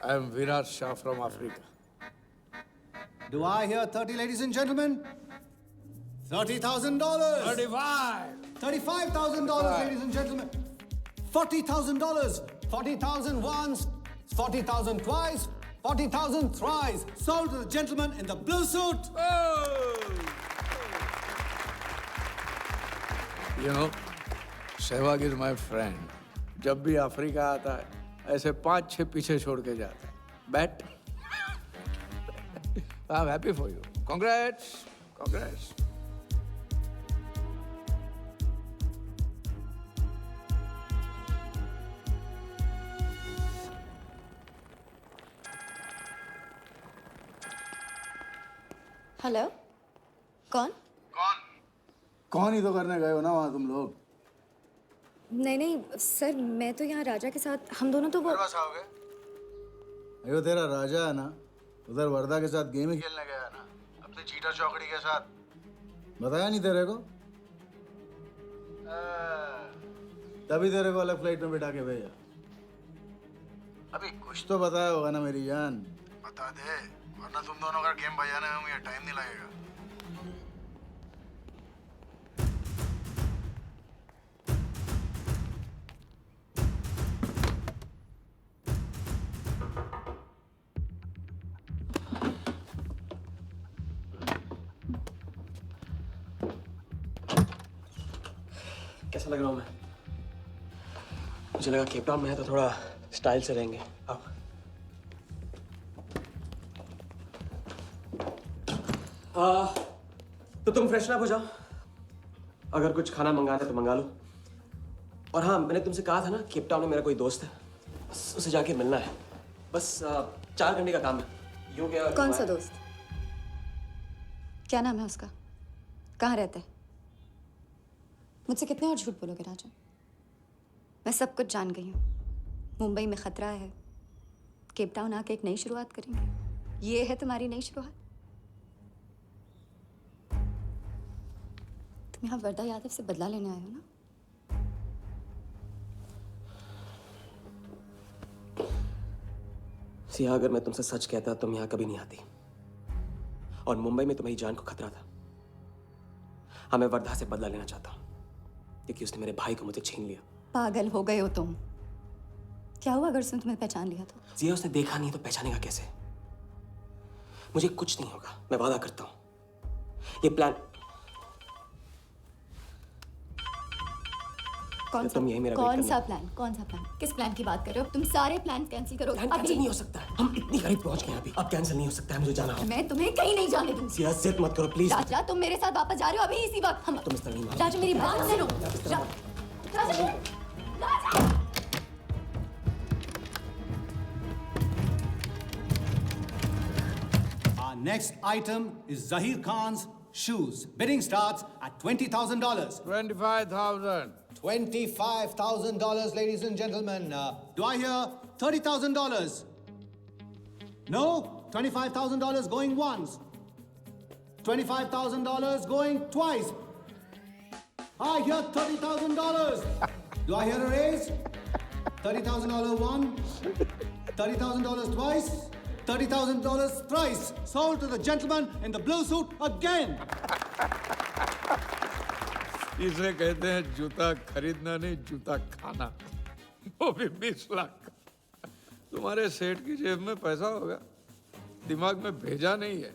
I am Virat Shah from Africa. Do I hear 30, ladies and gentlemen? $30,000. 35. $35,000, ladies and gentlemen. $40,000. 40,000 once, 40,000 twice, 40,000 thrice. Sold to the gentleman in the blue suit. You know, Sehwag is my friend. जब भी अफ्रीका आता है, ऐसे 5-6 पीछे छोड़ के जाता है. Bet? I'm happy for you. Congrats. Congrats. Hello, कौन? कौन ही तो करने गए हो ना वहाँ तुम लोग। नहीं नहीं सर, मैं तो यहाँ राजा के साथ, हम दोनों तो वो अयो तेरा राजा है ना, उधर वर्दा के साथ गेम ही खेलने गया ना, अपने चीटा चौकड़ी के साथ। बताया नहीं तेरे को? तभी तेरे को अलग फ्लाइट में बिठा के भेजा। अभी कुछ तो बताया होगा ना मेरी जान। बता दे, वरना तुम दोनों का गेम बजाने में मुझे टाइम नहीं लगेगा। कैसा लग रहा हूँ मैं? मुझे लगा केप टाउन में है तो थोड़ा स्टाइल से रहेंगे। आओ। तो तुम फ्रेशन अप हो जाओ। अगर कुछ खाना मंगाना है तो मंगा लो। और हाँ, मैंने तुमसे कहा था ना, केप टाउन में मेरा कोई दोस्त है, बस उसे जाके मिलना है। बस 4 घंटे का काम है। यूं क्या? कौन सा दोस्त? क्या नाम है उसका? कहाँ रहता है? मुझसे कितने और झूठ बोलोगे राजा? मैं सब कुछ जान गई हूँ। मुंबई में खतरा है, केप टाउन आके एक नई शुरुआत करेंगे। ये है तुम्हारी नई शुरुआत? तुम यहाँ वर्दा यादव से बदला लेने आए हो ना? सिया, अगर मैं तुमसे सच कहता तुम यहाँ कभी नहीं आती। और मुंबई में तुम्हारी जान को खतरा था। हाँ, मैं वर्धा से बदला लेना चाहता हूँ क्योंकि उसने मेरे भाई को मुझे छीन लिया। पागल हो गए हो तुम। क्या हुआ अगर उसने तुम्हें पहचान लिया तो? सिया, उसने देखा नहीं तो पहचानेगा कैसे? मुझे कुछ नहीं होगा, मैं वादा करता हूँ। ये प्लान कौन सा? तुम यही मेरा कौन सा प्लान? कौन सा प्लान? किस प्लान की बात कर रहे हो? तुम सारे प्लान कैंसिल करो। प्लान कैंसिल नहीं हो सकता है। हम इतनी करीब पहुंच गए अभी। अब कैंसिल नहीं हो सकता है, मुझे जाना होगा। मैं तुम्हें कहीं नहीं जाने दूंगी। सिया, जिद मत करो प्लीज। राजा, तुम मेरे साथ वापस जा रहे हो अभी इसी वक्त। हम तुम इस तरह नहीं मानो। राजा, मेरी बात सुनो। राजा, Our next item is Zahir Khan's shoes. Bidding starts at $20,000. 25,000. $25,000, ladies and gentlemen. Do I hear $30,000? No? $25,000 going once. $25,000 going twice. I hear $30,000. Do I hear a raise? $30,000 one, $30,000 twice, $30,000 thrice. Sold to the gentleman in the blue suit again. इसे कहते हैं जूता खरीदना नहीं, जूता खाना, वो भी 20 लाख। तुम्हारे सेठ की जेब में पैसा होगा, दिमाग में भेजा नहीं है।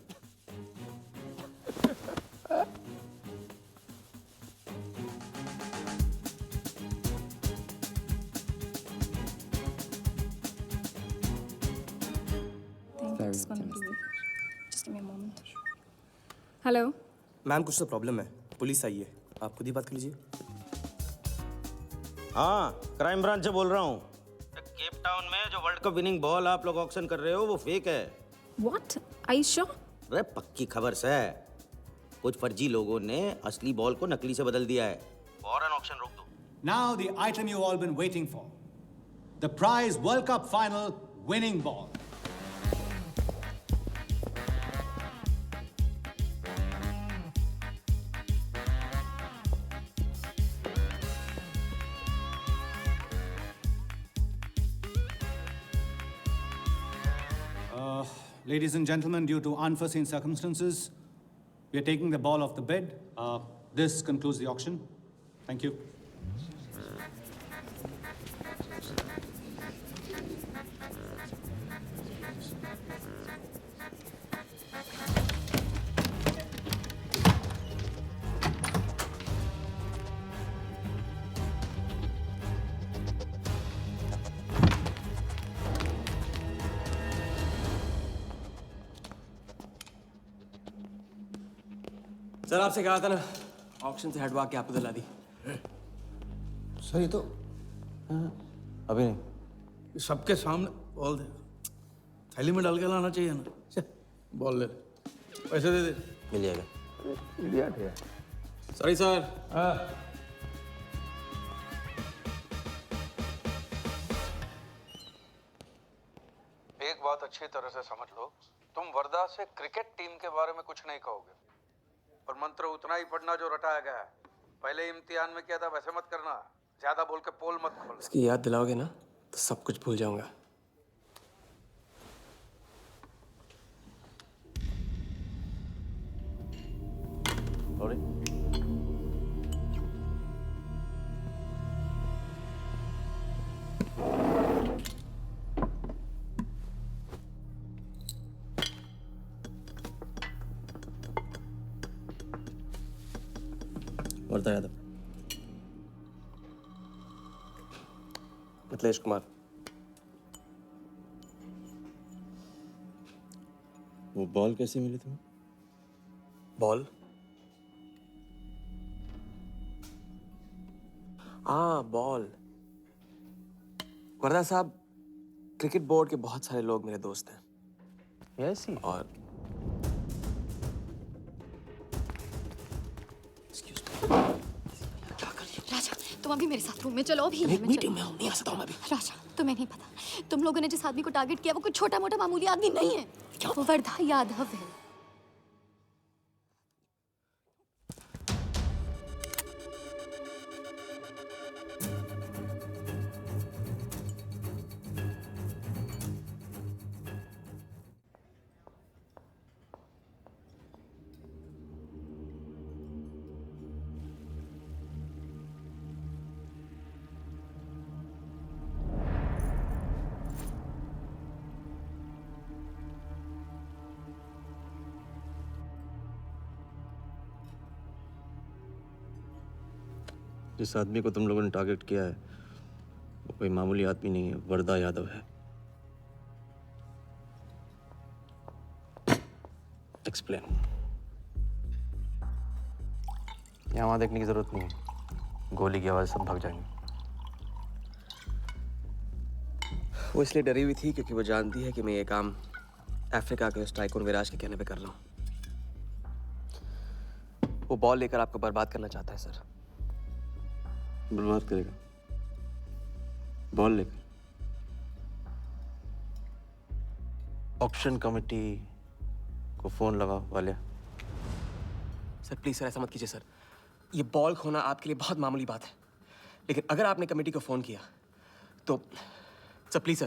हेलो मैम, कुछ तो प्रॉब्लम है, पुलिस आई है, आप खुद ही बात कर लीजिए। हाँ, क्राइम ब्रांच से बोल रहा हूँ। केप टाउन में जो वर्ल्ड कप विनिंग बॉल आप लोग ऑक्शन कर रहे हो वो फेक है। व्हाट? I sure? अरे पक्की खबर से कुछ फर्जी लोगों ने असली बॉल को नकली से बदल दिया है। फौरन ऑक्शन रोक दो। Now the item you all been waiting for. The prize World Cup final winning ball. Ladies and gentlemen, due to unforeseen circumstances, we are taking the ball off the bid. This concludes the auction. Thank you. Sir, आपसे कहा था ना, ऑक्शन से हटवा के आपको दिला दी। सर ये तो अभी नहीं। सबके सामने बॉल दे, थैली में डाल के लाना चाहिए ना। बॉल ले, पैसे दे दे। मिल जाएगा। इडियट है। Sorry sir. एक बात अच्छी तरह से समझ लो, तुम वर्धा से क्रिकेट टीम के बारे में कुछ नहीं कहोगे, और मंत्र उतना ही पढ़ना जो रटाया गया है। पहले इम्तिहान में किया था वैसे मत करना, ज्यादा बोल के पोल मत खोल। इसकी याद दिलाओगे ना तो सब कुछ भूल जाऊंगा। वर्धा यादव, मिथिलेश कुमार। वो बॉल कैसे मिली तुम्हें? बॉल? हाँ, बॉल। वर्धा साहब, क्रिकेट बोर्ड के बहुत सारे लोग मेरे दोस्त हैं। Yes he. और राजा, तुम अभी मेरे साथ रूम में चलो। अभी मीटिंग में हूँ, नहीं आ सकता हूँ मैं अभी। राजा, तुम्हें नहीं पता, तुम लोगों ने जिस आदमी को टारगेट किया वो कोई छोटा मोटा मामूली आदमी नहीं है। वो वर्धा यादव है। जिस आदमी को तुम लोगों ने टारगेट किया है वो कोई मामूली आदमी नहीं है, वर्धा यादव है। एक्सप्लेन। यहाँ वहाँ देखने की जरूरत नहीं है, गोली की आवाज सब भाग जाएंगे। वो इसलिए डरी हुई थी क्योंकि वो जानती है कि मैं ये काम अफ्रीका के उस टाइकून विराज के कहने पे कर रहा हूँ। वो बॉल लेकर आपको बर्बाद करना चाहता है सर। बर्बाद करेगा? बॉल लेकर? ऑक्शन कमेटी को फोन लगाओ वाले। सर प्लीज सर ऐसा मत कीजिए सर। ये बॉल खोना आपके लिए बहुत मामूली बात है, लेकिन अगर आपने कमेटी को फोन किया तो सर प्लीज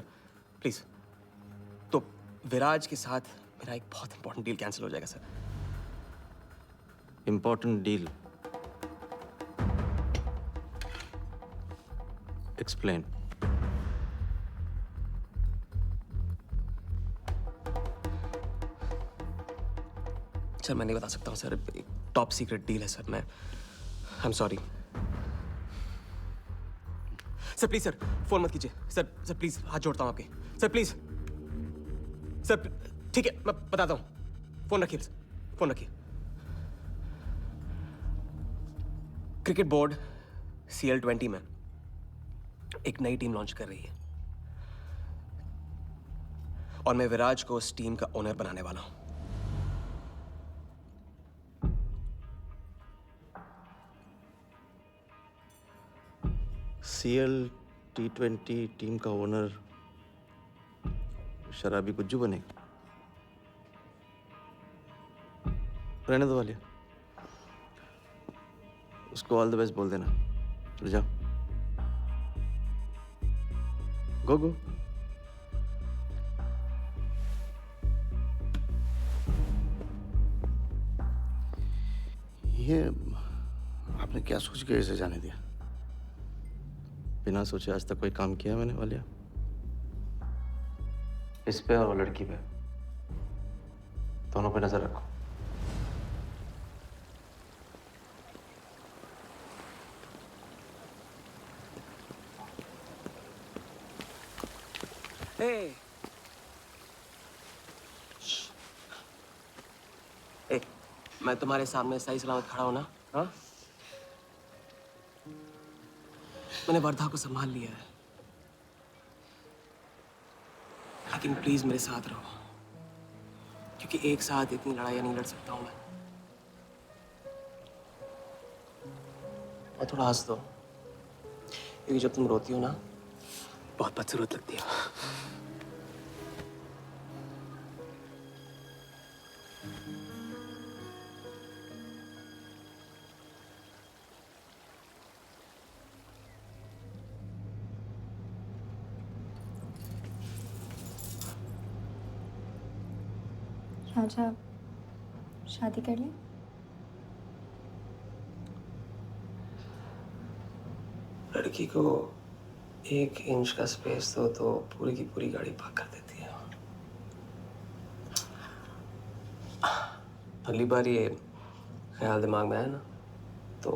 तो विराज के साथ मेरा एक बहुत इंपॉर्टेंट डील कैंसिल हो जाएगा sir. Important deal? Explain. Sir मैं नहीं बता सकता हूँ सर, एक टॉप सीक्रेट डील है सर। मैं I am sorry sir. Please sir phone मत कीजिए सर प्लीज हाथ जोड़ता हूँ आपके सर प्लीज सर। ठीक है मैं बताता हूँ, फोन रखिए सर, फोन रखिए। क्रिकेट बोर्ड CL20 में एक नई टीम लॉन्च कर रही है और मैं विराज को उस टीम का ओनर बनाने वाला हूं। CL T20 टीम का ओनर शराबी गुज्जू बनेगा? रहने दो वालिया, उसको ऑल द बेस्ट बोल देना। चल जाओ, गो गो। ये आपने क्या सोच के इसे जाने दिया? बिना सोचे आज तक कोई काम किया मैंने वालिया? इस पे और वो लड़की पे, दोनों पे नजर रखो। Hey. ए, मैं तुम्हारे सामने सही सलामत खड़ा हूं ना? हाँ? मैंने वर्धा को संभाल लिया है, लेकिन प्लीज मेरे साथ रहो, क्योंकि एक साथ इतनी लड़ाइयां नहीं लड़ सकता हूं मैं। और थोड़ा हंस दो, क्योंकि जब तुम रोती हो ना बहुत बदसूरत लगती है। राजा शादी कर ले। लड़की को 1 इंच का स्पेस दो तो पूरी की पूरी गाड़ी पार्क कर देती है। अगली बार ये ख्याल दिमाग में आया ना तो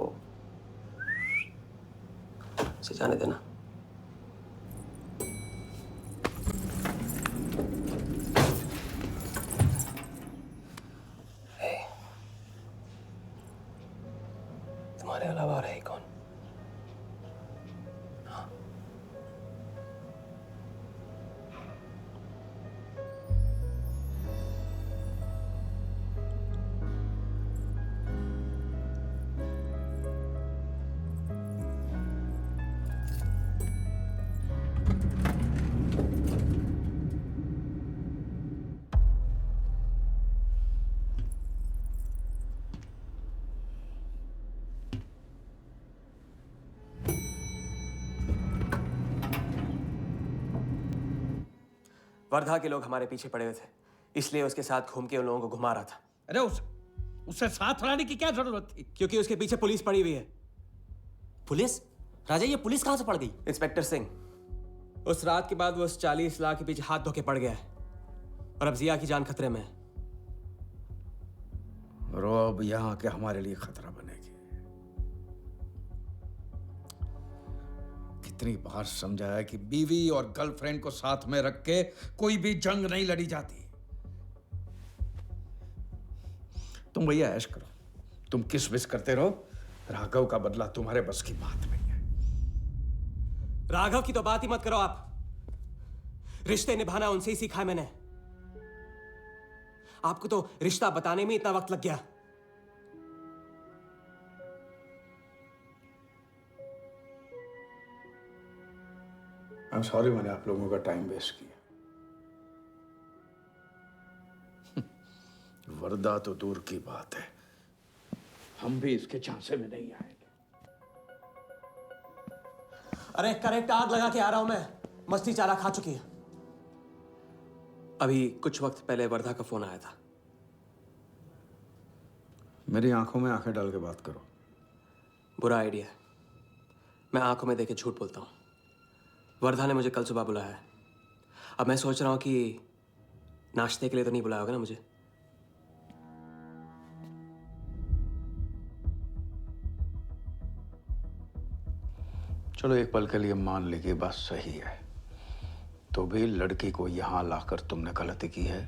उसे जाने देना। तुम्हारे अलावा और है कौन? वर्धा के लोग हमारे पीछे पड़े हुए थे, इसलिए उसके साथ घूम के उन लोगों को घुमा रहा था। अरे उससे साथ लाने की क्या जरूरत थी? क्योंकि उसके पीछे पुलिस पड़ी हुई है। पुलिस? राजा ये पुलिस कहां से पड़ गई? इंस्पेक्टर सिंह, उस रात के बाद वो उस 40 लाख के पीछे हाथ धो के पड़ गया है और अब जिया की जान खतरे में है। और वो अब यहाँ आके हमारे लिए खतरा बनेगी। कितनी बार समझाया कि बीवी और गर्लफ्रेंड को साथ में रख के कोई भी जंग नहीं लड़ी जाती। तुम भैया ऐश करो, तुम किस विस करते रहो, राघव का बदला तुम्हारे बस की बात नहीं है। राघव की तो बात ही मत करो आप। रिश्ते निभाना उनसे ही सीखा है मैंने। आपको तो रिश्ता बताने में इतना वक्त लग गया। आई एम सॉरी मैंने आप लोगों का टाइम वेस्ट किया। वर्दा तो दूर की बात है, हम भी इसके झांसे में नहीं आएंगे। अरे करेक्ट आग लगा के आ रहा हूं मैं। मस्ती चारा खा चुकी है। अभी कुछ वक्त पहले वर्धा का फोन आया था। मेरी आंखों में आंखें डाल के बात करो। बुरा आइडिया है। मैं आंखों में देखे झूठ बोलता हूं। वर्धा ने मुझे कल सुबह बुलाया है। अब मैं सोच रहा हूं कि नाश्ते के लिए तो नहीं बुलाया होगा ना मुझे। चलो एक पल के लिए मान ले कि बात सही है, तो भी लड़की को यहां लाकर तुमने गलती की है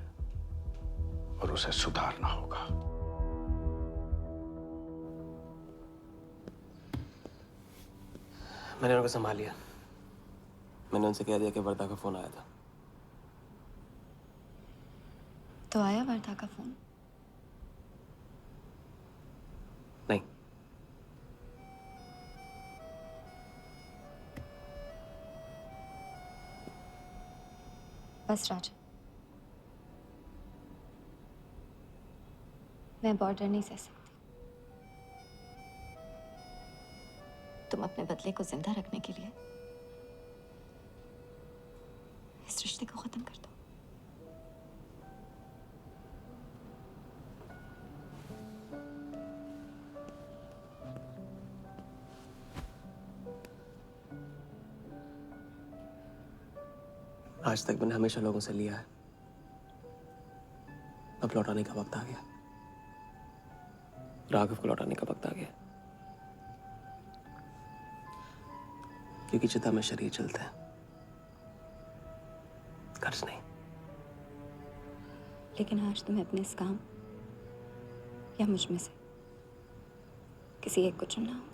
और उसे सुधारना होगा। मैंने उनको संभाल लिया। मैंने उनसे कह दिया कि वर्धा का फोन आया था। तो आया वर्धा का फोन? नहीं। बस राजा, मैं बॉर्डर नहीं सह सकती। तुम अपने बदले को जिंदा रखने के लिए इस रिश्ते को खत्म कर दो। आज तक मैंने हमेशा लोगों से लिया है। अब लौटाने का वक्त आ गया। राघव को लौटाने का वक्त आ गया। क्योंकि चिता में शरीर चलते हैं, कर्ज नहीं। लेकिन आज तुम्हें अपने इस काम या मुझ में से किसी एक को चुनना होगा।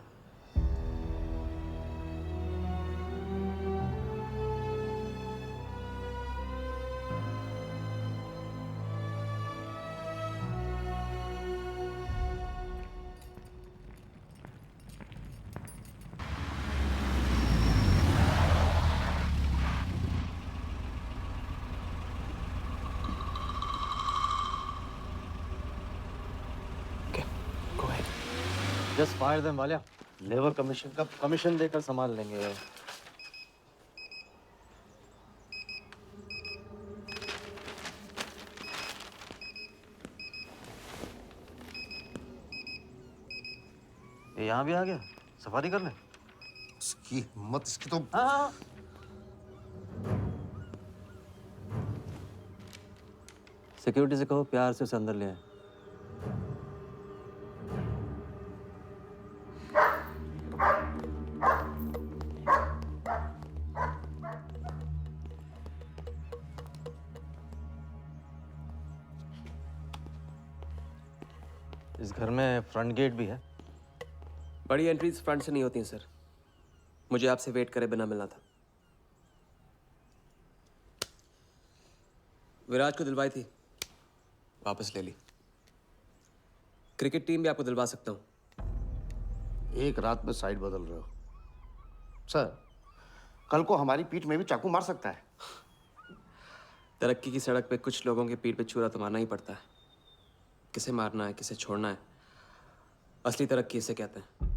Just fire them Walia. Labour commission का कमीशन देकर संभाल लेंगे। ये यहाँ भी आ गया सफारी करने। इसकी हिम्मत, इसकी तो। हाँ। सिक्योरिटी से कहो प्यार से उसे अंदर ले आए। इस घर में फ्रंट गेट भी है। बड़ी एंट्रीज फ्रंट से नहीं होती हैं सर। मुझे आपसे वेट करे बिना मिलना था। विराज को दिलवाई थी, वापस ले ली। क्रिकेट टीम भी आपको दिलवा सकता हूं। एक रात में साइड बदल रहे हो सर। कल को हमारी पीठ में भी चाकू मार सकता है। तरक्की की सड़क पे कुछ लोगों के पीठ पे छुरा तो मारना ही पड़ता है। किसे मारना है, किसे छोड़ना है, असली तरक्की इसे कहते हैं।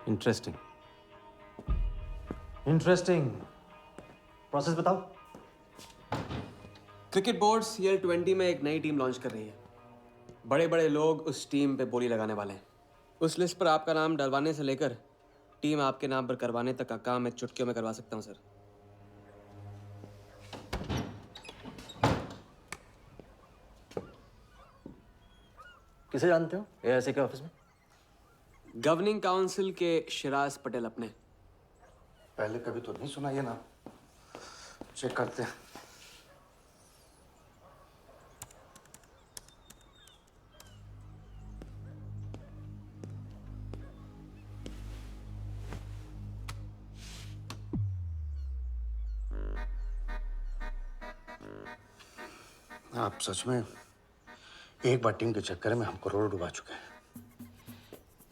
Interesting interesting. प्रोसेस बताओ। क्रिकेट बोर्ड CL20 में एक नई टीम लॉन्च कर रही है। बड़े बड़े लोग उस टीम पे बोली लगाने वाले हैं। उस लिस्ट पर आपका नाम डलवाने से लेकर टीम आपके नाम पर करवाने तक का काम मैं चुटकियों में करवा सकता हूं सर। किसे जानते हो AIC के ऑफिस में? गवर्निंग काउंसिल के शिराज पटेल अपने। पहले कभी तो नहीं सुना ये नाम। चेक करते हैं। आप सच में एक बार टीम के चक्कर में हम करोड़ों डुबा चुके हैं।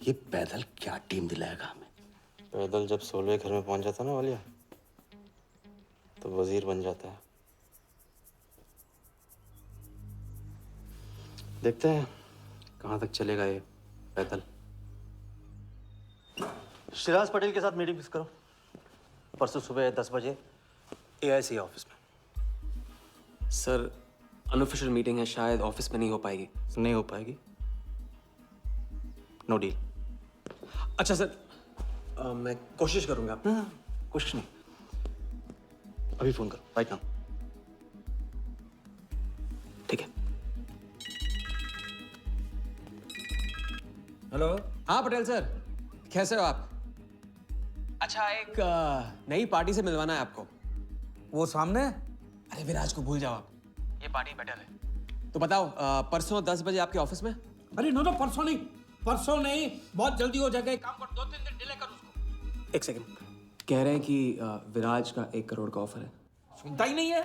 ये पैदल क्या टीम दिलाएगा हमें? पैदल जब 16 घर में पहुंच जाता ना वालिया, तो वजीर बन जाता है। देखते हैं कहाँ तक चलेगा ये पैदल। शिराज पटेल के साथ मीटिंग फिक्स करो, परसों सुबह 10 बजे AIC ऑफिस में। सर अनऑफिशियल मीटिंग है, शायद ऑफिस में नहीं हो पाएगी। नहीं हो पाएगी? No deal. अच्छा सर, मैं कोशिश करूंगा। कोशिश नहीं, अभी फोन करो राइट नाउ। ठीक है। हेलो। हाँ पटेल सर, कैसे हो आप? अच्छा, एक नई पार्टी से मिलवाना है आपको। वो सामने? अरे विराज को भूल जाओ आप, ये पार्टी बेटर है। तो बताओ परसों 10 बजे आपके ऑफिस में? अरे नो परसों नहीं, परसों नहीं, बहुत जल्दी हो जाएगा। एक काम कर, 2-3 दिन डिले कर उसको। एक सेकंड, कह रहे हैं कि विराज का 1 करोड़ का ऑफर है। सुनता ही नहीं है।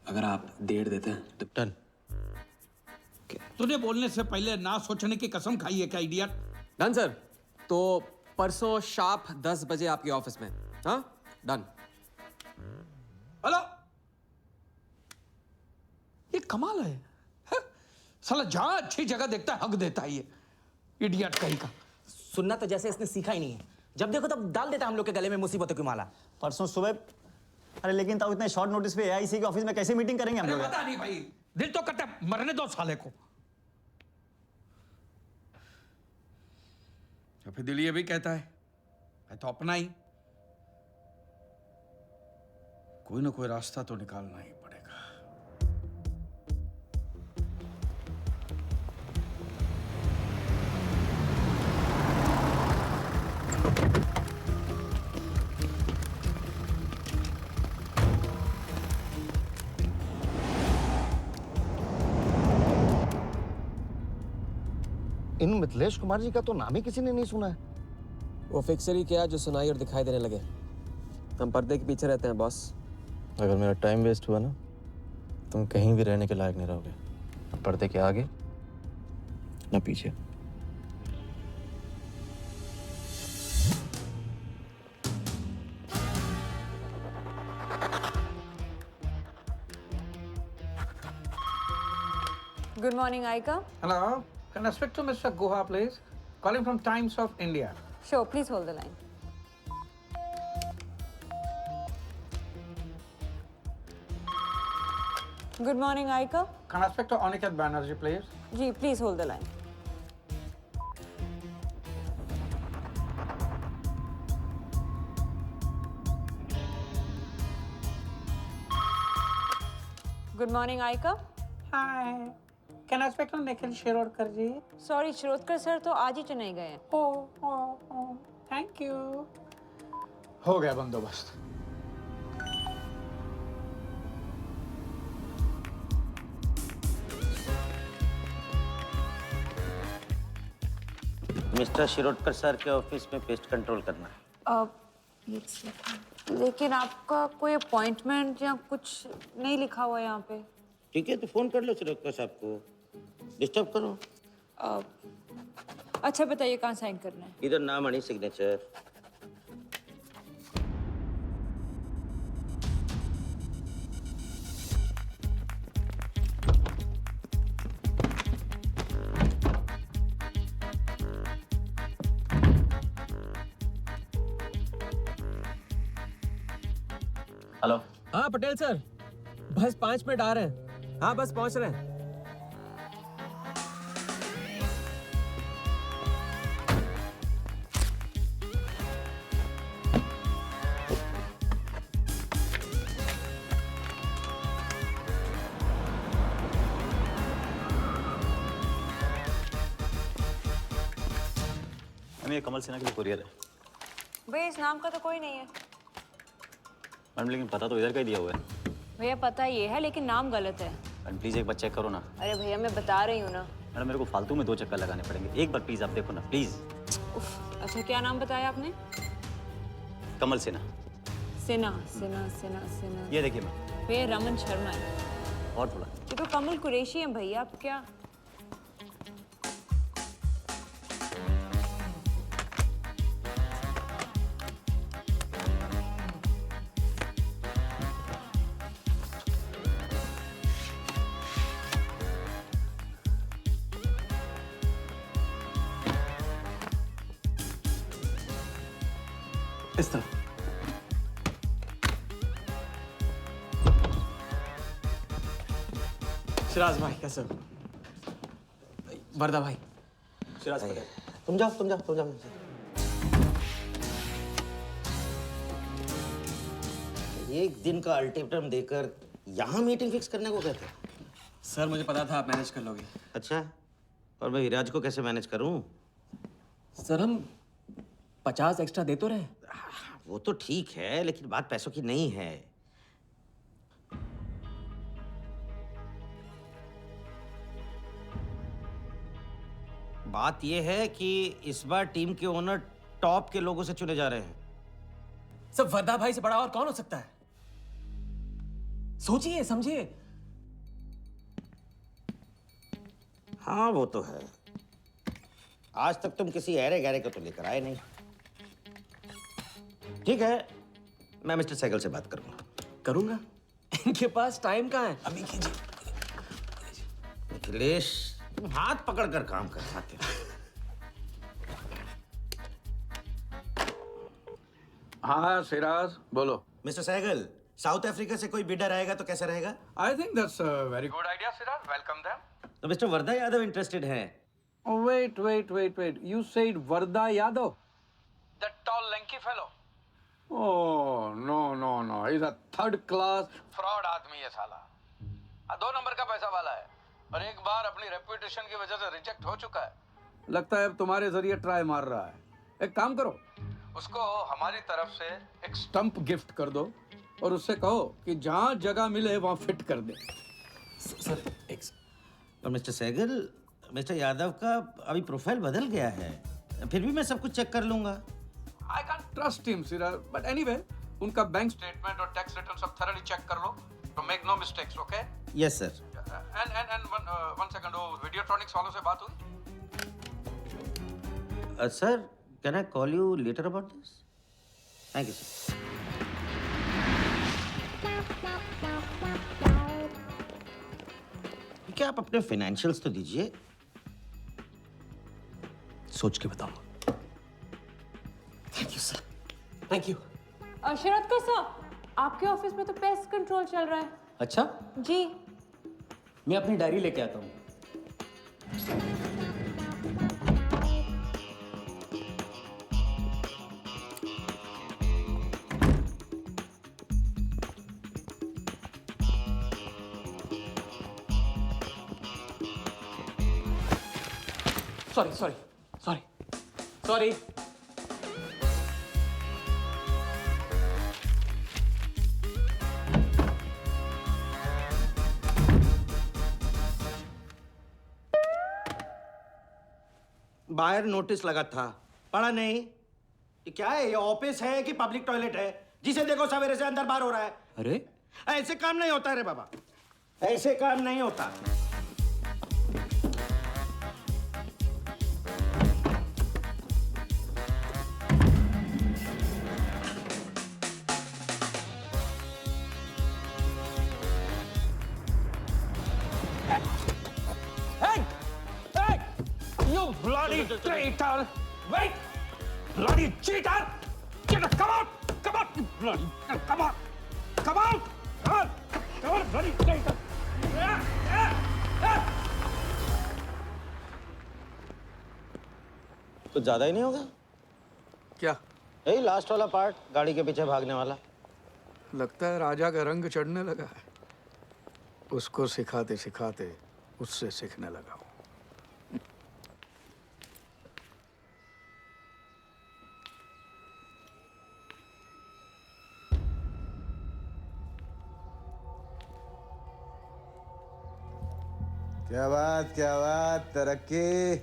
अगर आप 1.5 देते हैं तो डन। तुझे बोलने से पहले ना सोचने की कसम खाई है क्या इडियट? Done sir. तो परसों शार्प 10 बजे आपके ऑफिस में। हाँ डन। हेलो, ये कमाल है, साला जहां अच्छी जगह देखता है हक देता है ये इडियट कहीं का। सुनना तो जैसे इसने सीखा ही नहीं है, जब देखो तब डाल देता हम लोग के गले में मुसीबतों की माला। परसों सुबह। अरे लेकिन तब इतने शॉर्ट नोटिस पे AIC के ऑफिस में कैसे मीटिंग करेंगे हम लोग? पता नहीं भाई, दिल तो करता है मरने दो साले को। या फिर दिल ये भी कहता है मैं तो अपना ही, कोई ना कोई रास्ता तो निकालना ही पड़ेगा। इन मिथिलेश कुमार जी का तो नाम ही किसी ने नहीं सुना है। वो फिक्सर ही क्या जो सुनाई और दिखाई देने लगे। हम पर्दे के पीछे रहते हैं बॉस। अगर मेरा टाइम वेस्ट हुआ ना, तुम कहीं भी रहने के लायक नहीं रहोगे, ना पर्दे के आगे ना पीछे। Good morning, Aika. Hello, can I speak to Mr. Guha, please? Calling from Times of India. Sure, please hold the line. Good morning, Aika. Can I speak to Aniket Banerjee, please? Ji, please hold the line. Good morning, Aika. Hi. Can I speak to Nikhil Shirodkar ji? Sorry, Shirodkar sir तो आज ही चेन्नई गए हैं। Oh, thank you. हो गया बंदोबस्त। मिस्टर शिरोडकर सर के ऑफिस में पेस्ट कंट्रोल करना है। लेकिन आपका कोई अपॉइंटमेंट या कुछ नहीं लिखा हुआ यहाँ पे। ठीक है, तो फोन कर लो शिरोडकर साहब को, डिस्टर्ब करो। अच्छा बताइए कहाँ साइन करना है? इधर नाम आनी सिग्नेचर। हेलो। हाँ पटेल सर, बस 5 मिनट आ रहे हैं। हाँ बस पहुंच रहे हैं। मैम ये कमल सिन्हा के लिए कुरियर है। भैया इस नाम का तो कोई नहीं है। मैम लेकिन पता तो इधर का ही दिया हुआ है। भैया पता ये है लेकिन नाम गलत है। मैम प्लीज एक बार चेक करो ना। अरे भैया मैं बता रही हूँ ना। मैडम मेरे को फालतू में 2 चक्कर लगाने पड़ेंगे, एक बार प्लीज आप देखो ना प्लीज। अच्छा क्या नाम बताया आपने? कमल सिन्हा। सिन्हा सिन्हा सिन्हा सिन्हा। ये देखिए मैम। भैया रमन शर्मा है। और थोड़ा। ये तो कमल कुरैशी है भैया, आप क्या? इस तरह। शिराज भाई कैसे हो? वर्दा भाई। शिराज भाई तुम जाओ तुम जाओ तुम जाओ। एक दिन का अल्टीमेटम देकर यहाँ मीटिंग फिक्स करने को कहते हैं? सर मुझे पता था आप मैनेज कर लोगे। अच्छा, और मैं विराज को कैसे मैनेज करूं? सर हम 50 एक्स्ट्रा दे तो रहे। वो तो ठीक है, लेकिन बात पैसों की नहीं है। बात यह है कि इस बार टीम के ओनर टॉप के लोगों से चुने जा रहे हैं। सब वर्दा भाई से बड़ा और कौन हो सकता है? सोचिए समझिए। हाँ वो तो है। आज तक तुम किसी ऐरे गैरे को तो लेकर आए नहीं। ठीक है, मैं मिस्टर सहगल से बात करूंगा। इनके पास टाइम कहाँ है? अभी कीजिए। अखिलेश, तुम हाथ पकड़कर काम कर पाते हो। हाँ सिराज बोलो। मिस्टर सहगल, साउथ अफ्रीका से कोई बिडर आएगा तो कैसा रहेगा? I think that's a very good idea Siraj, welcome them. तो मिस्टर वर्दा यादव इंटरेस्टेड हैं? Wait. You said Varda Yadav? That tall, lanky fellow? Oh, no. He's a third class fraud आदमी है साला। 2 नंबर का पैसा वाला है और एक बार अपनी रेपुटेशन की वजह से रिजेक्ट हो चुका है। लगता है अब तुम्हारे जरिए ट्राई मार रहा है। एक काम करो, उसको हमारी तरफ से एक स्टंप गिफ्ट कर दो और उससे कहो कि जहाँ जगह मिले वहाँ फिट कर दे। सर एक और मिस्टर सहगल, मिस्टर यादव का अभी प्रोफाइल बदल गया है, फिर भी मैं सब कुछ चेक कर लूंगा। I can't trust him, Sirar. But anyway, उनका बैंक स्टेटमेंट और टैक्स रिटर्न सब thoroughly चेक कर लो, तो make no mistakes, okay? Yes, sir. And one second, वो Videotronics वालों से बात हुई? Sir, can I call you later about this? Thank you, sir. क्या आप अपने फाइनेंशियल्स तो दीजिए। सोच के बताऊंगा। Thank you sir, thank you. Sharad sir, आपके ऑफिस में तो पेस्ट कंट्रोल चल रहा है। अच्छा, जी। मैं अपनी डायरी लेके आता हूँ। सॉरी। बाहर नोटिस लगा था, पढ़ा नहीं? ये क्या है? ये ऑफिस है कि पब्लिक टॉयलेट है? जिसे देखो सवेरे से अंदर बाहर हो रहा है। अरे ऐसे काम नहीं होता रे बाबा, ऐसे काम नहीं होता। You bloody traitor! Wait! Bloody cheater! Get up! Come out! Come out! You bloody! Come on! Come out! Come on! Come on, bloody traitor! कुछ ज्यादा ही नहीं होगा क्या? यही लास्ट वाला पार्ट, गाड़ी के पीछे भागने वाला। लगता है राजा का रंग चढ़ने लगा है। उसको सिखाते सिखाते उससे सीखने लगा हूं। क्या बात, तरक्की,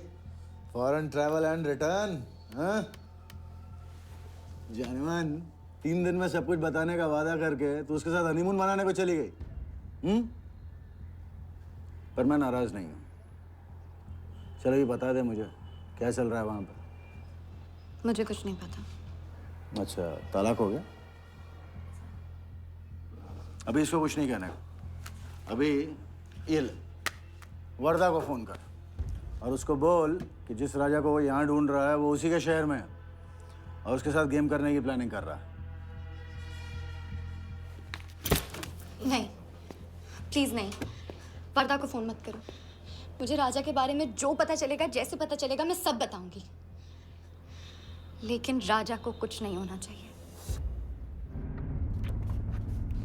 फॉरेन ट्रैवल एंड रिटर्न। हाँ जानमान, 3 दिन में सब कुछ बताने का वादा करके तू उसके साथ हनीमून मनाने को चली गई। पर मैं नाराज नहीं हूँ। चलो ये बता दे मुझे, क्या चल रहा है वहां पर? मुझे कुछ नहीं पता। अच्छा, तलाक हो गया? अभी इसको कुछ नहीं कहना है। अभी ये ले, वर्दा को फोन कर और उसको बोल कि जिस राजा को वो यहाँ ढूंढ रहा है वो उसी के शहर में है। और उसके साथ गेम करने की प्लानिंग कर रहा है। नहीं, प्लीज नहीं। वर्दा को फोन मत करो। मुझे राजा के बारे में जो पता चलेगा, जैसे पता चलेगा, मैं सब बताऊंगी। लेकिन राजा को कुछ नहीं होना चाहिए।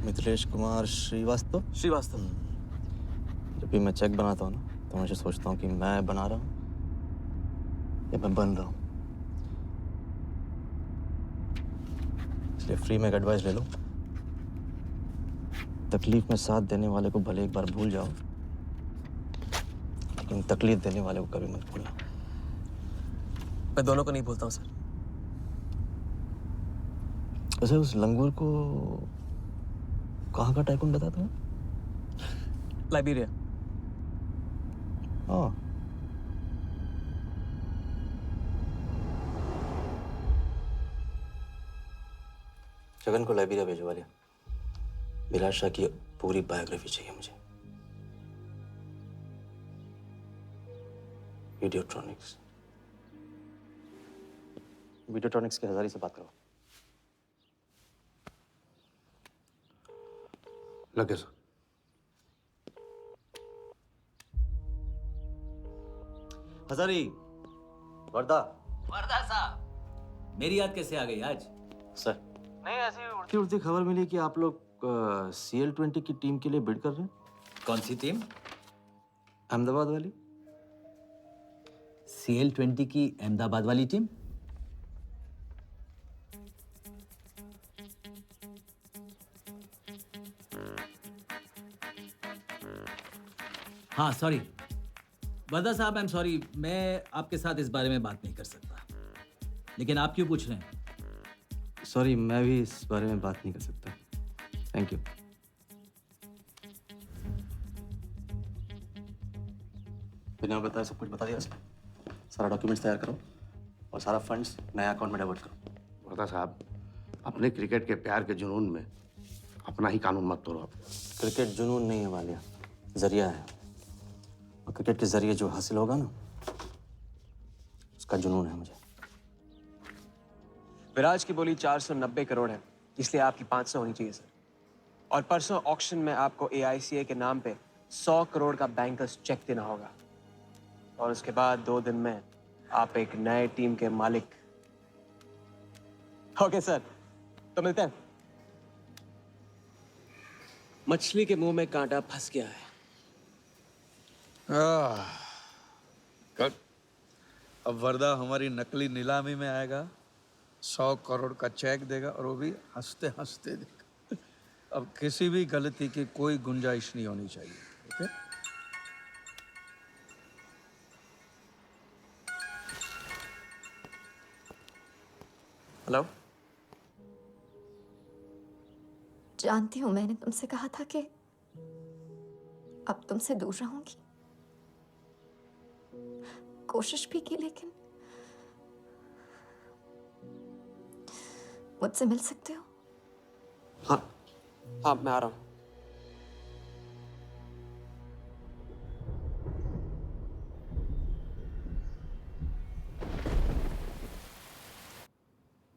मिथिलेश कुमार श्रीवास्तव। श्रीवास्तव। जब भी मैं चेक बनाता हूँ ना, तो मुझे सोचता हूँ कि मैं बना रहा हूँ या मैं बन रहा हूँ। इसलिए फ्री में एक एडवाइस ले लो। तकलीफ में साथ देने वाले को भले एक बार भूल जाओ, लेकिन तकलीफ देने वाले को कभी मत भूलना। मैं दोनों को नहीं भूलता हूँ सर। वैसे उस लंगूर को कहाँ का टाइकून बताया तुम्हें? लाइबेरिया। हाँ। जगन को लाइबेरिया भेजवा लिया। विराज शाह की पूरी बायोग्राफी चाहिए मुझे। वीडियोट्रॉनिक्स के हजारी से बात करो। लगे सर। हजारी, वर्दा। वर्दा साहब, मेरी याद कैसे आ गई आज? सर, नहीं ऐसी उड़ती उड़ती खबर मिली कि आप लोग CL20 की टीम के लिए बिड कर रहे हैं। कौन सी टीम? अहमदाबाद वाली। CL20 की अहमदाबाद वाली टीम? हाँ सॉरी वर्दा साहब, आई एम सॉरी, मैं आपके साथ इस बारे में बात नहीं कर सकता। लेकिन आप क्यों पूछ रहे हैं? सॉरी, मैं भी इस बारे में बात नहीं कर सकता। Thank you. बिना बताए सब कुछ बता दिया सर। सारा डॉक्यूमेंट्स तैयार करो और सारा फंड्स नया अकाउंट में डाइवर्ट करो। वर्दा साहब, अपने क्रिकेट के प्यार के जुनून में अपना ही कानून मत तोड़ो आप। क्रिकेट जुनून नहीं है वालिया, जरिया है। और क्रिकेट के जरिए जो हासिल होगा ना, उसका जुनून है मुझे। विराज की बोली 490 करोड़ है, इसलिए आपकी 500 होनी चाहिए सर। और परसों ऑक्शन में आपको AICA के नाम पे 100 करोड़ का बैंकर्स चेक देना होगा। और उसके बाद 2 दिन में आप एक नए टीम के मालिक। ओके सर, तो मिलते हैं। मछली के मुंह में कांटा फंस गया है। कल अब वर्दा हमारी नकली नीलामी में आएगा, 100 करोड़ का चेक देगा और वो भी हंसते हंसते देगा। अब किसी भी गलती की कोई गुंजाइश नहीं होनी चाहिए। ओके? हेलो। जानती हूँ, मैंने तुमसे कहा था कि अब तुमसे दूर रहूंगी। कोशिश भी की, लेकिन मुझसे मिल सकते हो? हाँ हाँ, मैं आ रहा हूँ।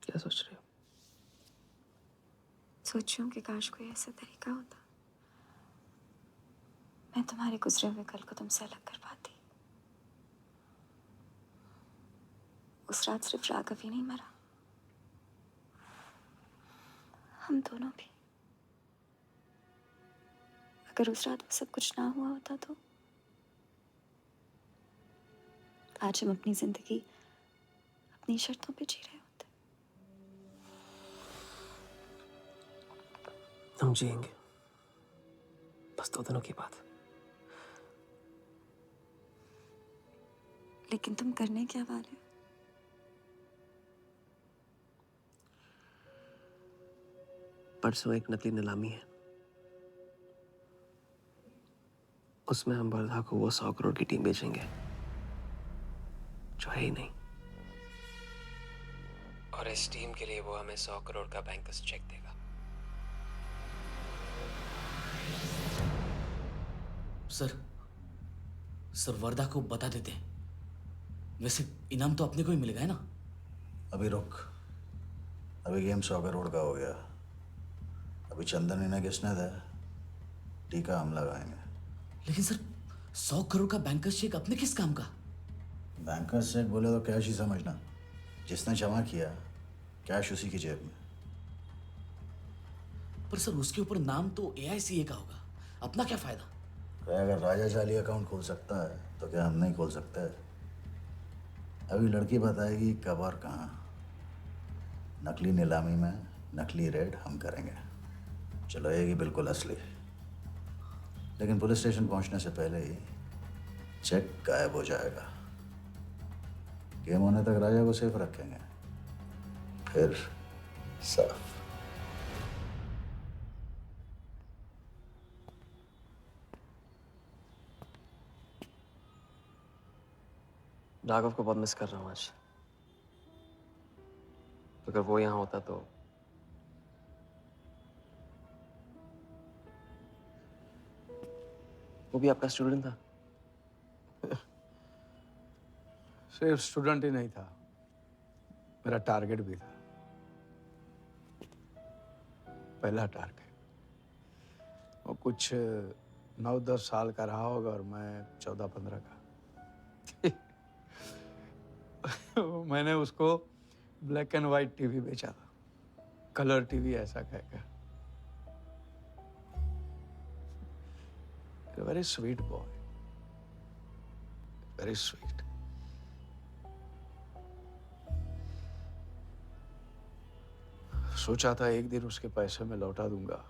क्या सोच रहे हो? सोच रही हूँ कि काश कोई ऐसा तरीका होता, मैं तुम्हारे गुजरे हुए कल को तुमसे अलग कर पाती। उस रात सिर्फ राघव ही नहीं मरा, हम दोनों भी। अगर उस रात वो सब कुछ ना हुआ होता तो आज हम अपनी जिंदगी अपनी शर्तों पे जी रहे होते। हम जिएंगे, बस 2 दिनों की बात। लेकिन तुम करने क्या वाले हो? परसों एक नकली नीलामी है, उसमें हम वर्धा को वो 100 करोड़ की टीम बेचेंगे जो है ही नहीं। और इस टीम के लिए वो हमें 100 करोड़ का बैंकर्स चेक देगा। सर वर्दा को बता देते हैं। वैसे इनाम तो अपने को ही मिलेगा है ना? अभी रुक, अभी गेम 100 करोड़ का हो गया। अभी चंदन इन्हें किसने था? टीका हम लगाएंगे। लेकिन सर 100 करोड़ का बैंकर्स चेक अपने किस काम का? बैंकर्स चेक बोले तो कैश ही समझना। जिसने जमा किया कैश उसी की जेब में। पर सर उसके ऊपर नाम तो AICA का होगा, अपना क्या फायदा? अगर राजा जाली अकाउंट खोल सकता है तो क्या हम नहीं खोल सकते? अभी लड़की बताएगी कब और कहाँ। नकली नीलामी में नकली रेड हम करेंगे। चलो ये बिल्कुल असली, लेकिन पुलिस स्टेशन पहुंचने से पहले ही चेक गायब हो जाएगा। गेम होने तक राजा को सेफ रखेंगे, फिर साफ। राघव को बहुत मिस कर रहा हूँ आज। अगर वो यहाँ होता तो वो भी आपका स्टूडेंट था? सिर्फ स्टूडेंट ही नहीं था, मेरा टारगेट भी था। पहला टारगेट। वो कुछ 9-10 साल का रहा होगा और मैं 14-15 का। मैंने उसको ब्लैक एंड व्हाइट टीवी बेचा था, कलर टीवी ऐसा कहकर। Very sweet boy, very sweet. सोचा था एक दिन उसके पैसे में लौटा दूंगा,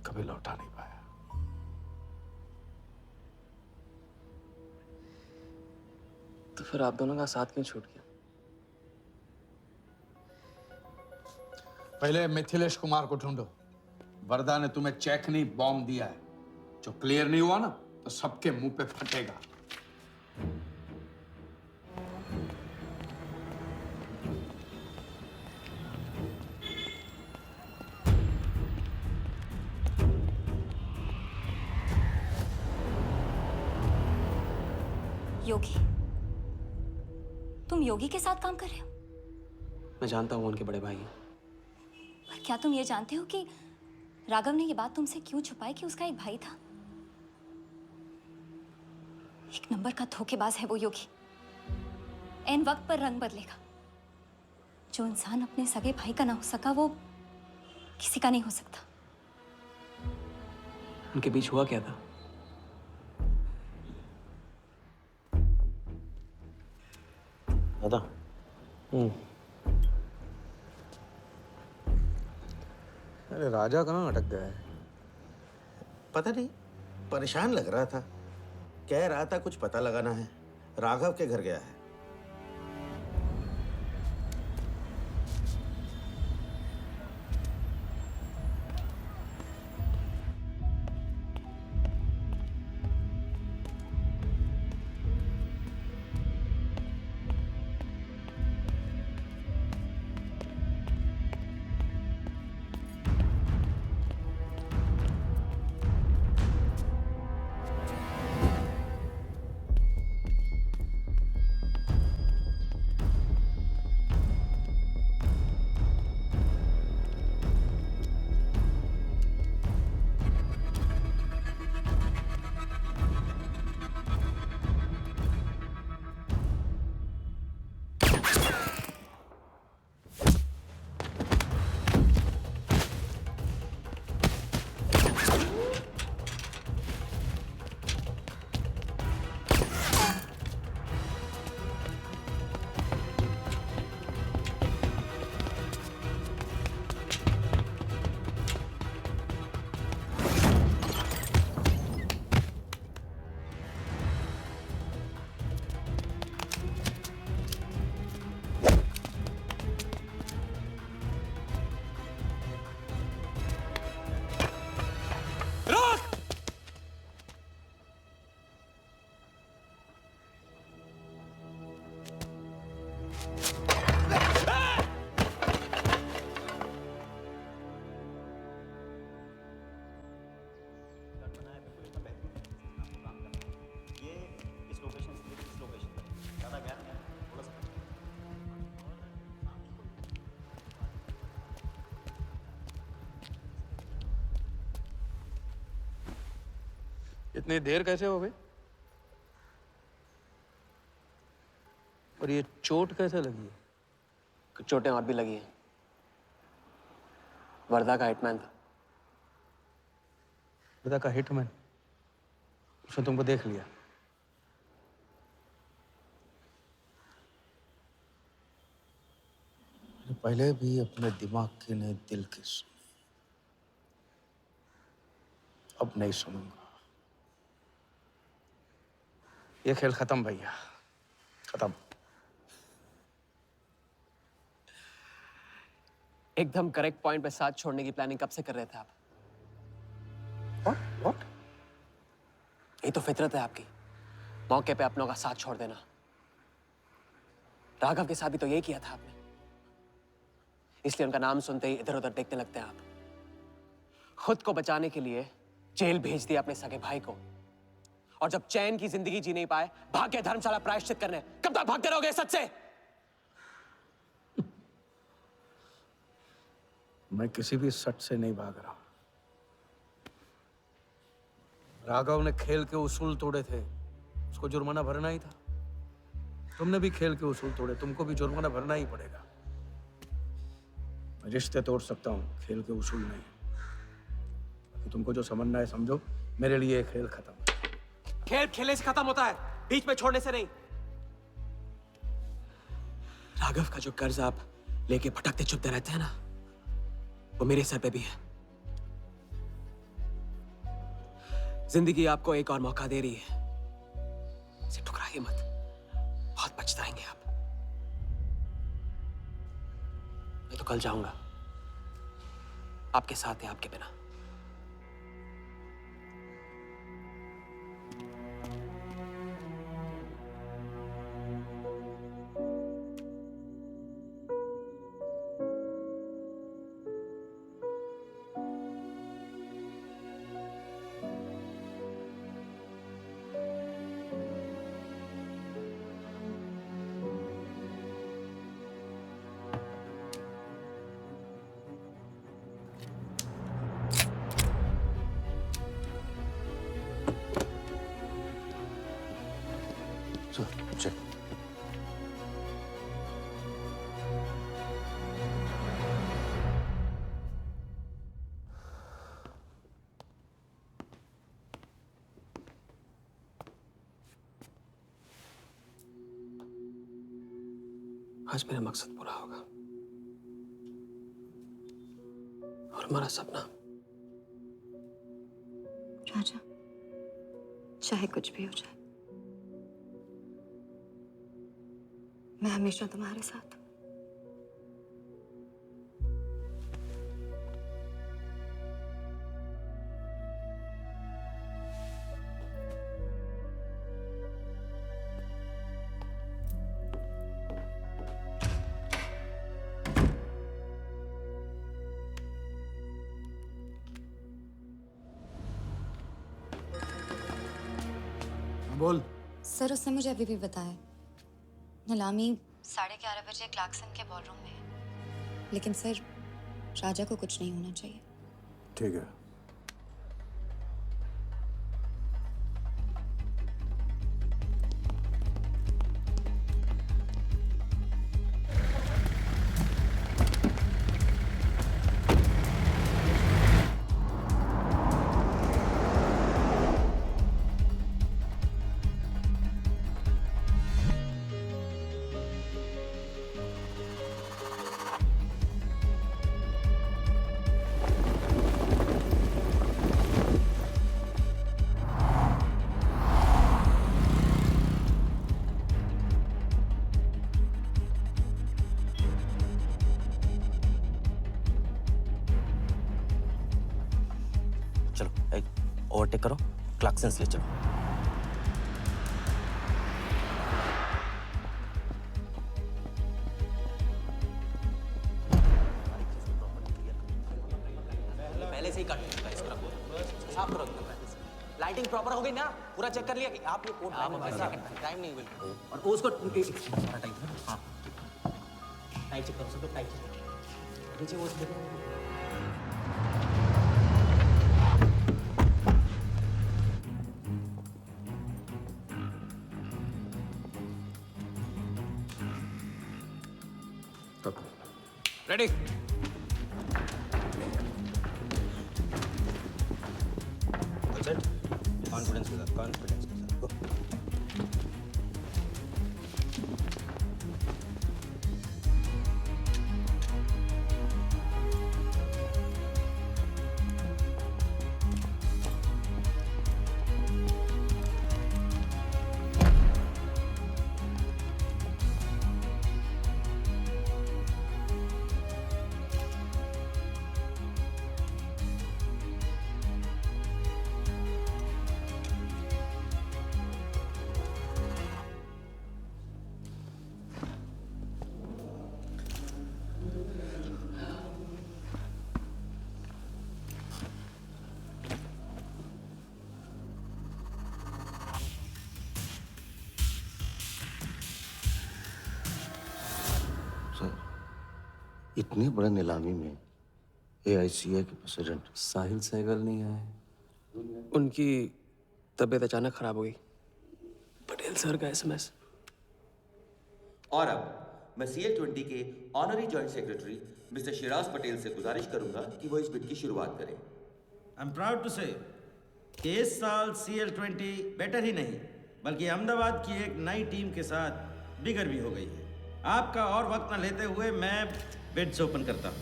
कभी लौटा नहीं पाया। तो फिर आप दोनों का साथ क्यों छूट गया? पहले मिथिलेश कुमार को ढूंढो। वरदा ने तुम्हें चेक नहीं बॉम्ब दिया है। जो क्लियर नहीं हुआ ना तो सबके मुंह पे फटेगा। योगी, तुम योगी के साथ काम कर रहे हो? मैं जानता हूँ उनके बड़े भाई हैं। पर क्या तुम ये जानते हो कि राघव ने ये बात तुमसे क्यों छुपाई कि उसका एक भाई था? एक नंबर का धोखेबाज है वो योगी। एन वक्त पर रंग बदलेगा। जो इंसान अपने सगे भाई का ना हो सका वो किसी का नहीं हो सकता। उनके बीच हुआ क्या था? दादा। अरे राजा कहाँ अटक गया है? पता नहीं, परेशान लग रहा था। कह रहा था कुछ पता लगाना है। राघव के घर गया है। इतनी देर कैसे हो गई? और ये चोट कैसे लगी है? कुछ चोटें और भी लगी हैं। वर्धा का हिटमैन था। वर्धा का हिटमैन? उसने तुमको देख लिया? पहले भी अपने दिमाग की नहीं दिल की सुनी, अब नहीं सुनूंगा। ये खेल खत्म भैया, खत्म। एकदम करेक्ट पॉइंट पे साथ छोड़ने की प्लानिंग कब से कर रहे थे आप? What? ये तो फितरत है आपकी, मौके पे अपनों का साथ छोड़ देना। राघव के साथ भी तो यही किया था आपने, इसलिए उनका नाम सुनते ही इधर उधर देखने लगते हैं आप। खुद को बचाने के लिए जेल भेज दिया अपने सगे भाई को, और जब चैन की जिंदगी जी नहीं पाए भाग के धर्मशाला प्रायश्चित करने। कब तक भागते रहोगे सच से? मैं किसी भी सच से नहीं भाग रहा। राघव ने खेल के उसूल तोड़े थे, उसको जुर्माना भरना ही था। तुमने भी खेल के उसूल तोड़े, तुमको भी जुर्माना भरना ही पड़ेगा। मैं रिश्ते तोड़ सकता हूँ, खेल के उसूल नहीं। तो तुमको जो समझना है समझो, मेरे लिए ये खेल खत्म है। खेल खेलने से खत्म होता है, बीच में छोड़ने से नहीं। राघव का जो कर्ज आप लेके भटकते चुपते रहते हैं ना, वो मेरे सर पे भी है। जिंदगी आपको एक और मौका दे रही है, इसे ठुकराइए मत, बहुत पछताएंगे आप। मैं तो कल जाऊंगा, आपके साथ है, आपके बिना। चेक। आज मेरा मकसद पूरा होगा, और हमारा सपना। राजा, चाहे कुछ भी हो जाए, मैं हमेशा तुम्हारे साथ हूं। बोल। सर, उसने मुझे अभी भी बताया नीलामी 11:30 बजे क्लार्कसन के बॉलरूम में है। लेकिन सर, राजा को कुछ नहीं होना चाहिए। ठीक है। चलो एक ओवरटेक करो, क्लार्कसन ले चलो। पहले से ही काट चुका है इसका, साफ करो एकदम पहले से। लाइटिंग प्रॉपर हो गई ना? पूरा चेक कर लिया कि आप ये कोड टाइम नहीं मिल, और उसको सारा टाइम। हाँ, टाइट चेक करो, सब लोग टाइट चेक करो। नीचे वो देखो। रेडी? कॉन्फिडेंस के साथ, कॉन्फिडेंस के साथ। Go. इतने बड़े नीलामी में AICA के प्रेसिडेंट साहिल सहगल नहीं आए। उनकी तबीयत अचानक खराब हो गई। पटेल सर का SMS। और अब मैं CL20 के honorary joint secretary mister Shiraz Patel से गुजारिश करूंगा कि वो इस बिड की शुरुआत करें। आई एम प्राउड टू से कि इस साल CL20 बेटर ही नहीं बल्कि अहमदाबाद की एक नई टीम के साथ बिगर भी हो गई है। आपका और वक्त न लेते हुए मैं बिड्स ओपन करता हूं।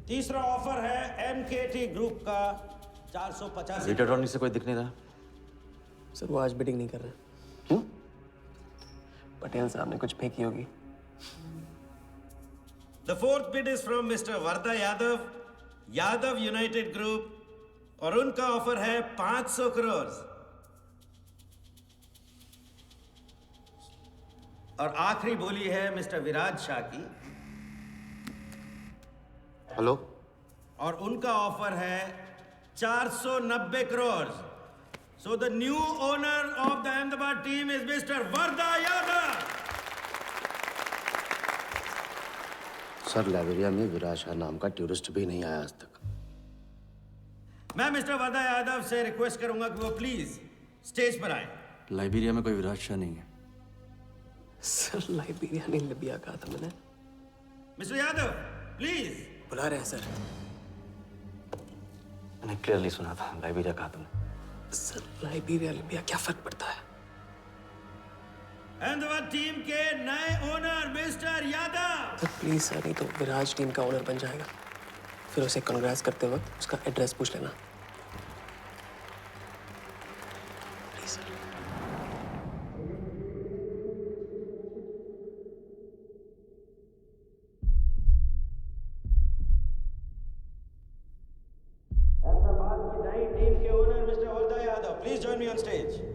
तीसरा ऑफर है MKT ग्रुप का 485। रीटा अटॉर्नी से कोई दिख नहीं रहा। सर वो आज बिडिंग नहीं कर रहे। क्यों? पटेल साहब ने कुछ फेंकी होगी। The fourth bid is from Mr. Varda Yadav, Yadav United Group, और उनका ऑफर है 500 करोड़। और आखिरी बोली है मिस्टर विराज शाह की। हेलो। और उनका ऑफर है 490 crore. So the new owner of the Ahmedabad team is Mr. Varda Yadav. Sir Liberia में विराज शाह नाम का टूरिस्ट भी नहीं आया आज तक। मैं मिस्टर वर्दा यादव से रिक्वेस्ट करूंगा कि वो प्लीज स्टेज पर आए। लाइबेरिया में कोई विराज शाह नहीं है। सर लाइबेरिया नहीं लिबिया कहा था मैंने। Mister Yadav please. बुला रहे हैं सर। मैंने क्लियरली सुना था लाइबेरिया कहा तुमने। सर लाइबेरिया लिबिया क्या फर्क पड़ता है? अहमदाबाद टीम के नए owner mister Yadav. Sir please sir, नहीं तो विराज टीम का ओनर बन जाएगा। फिर उसे कांग्रेस करते वक्त उसका एड्रेस पूछ लेना। Please sir. अहमदाबाद की नई टीम के owner mister Varda Yadav, please join me on stage.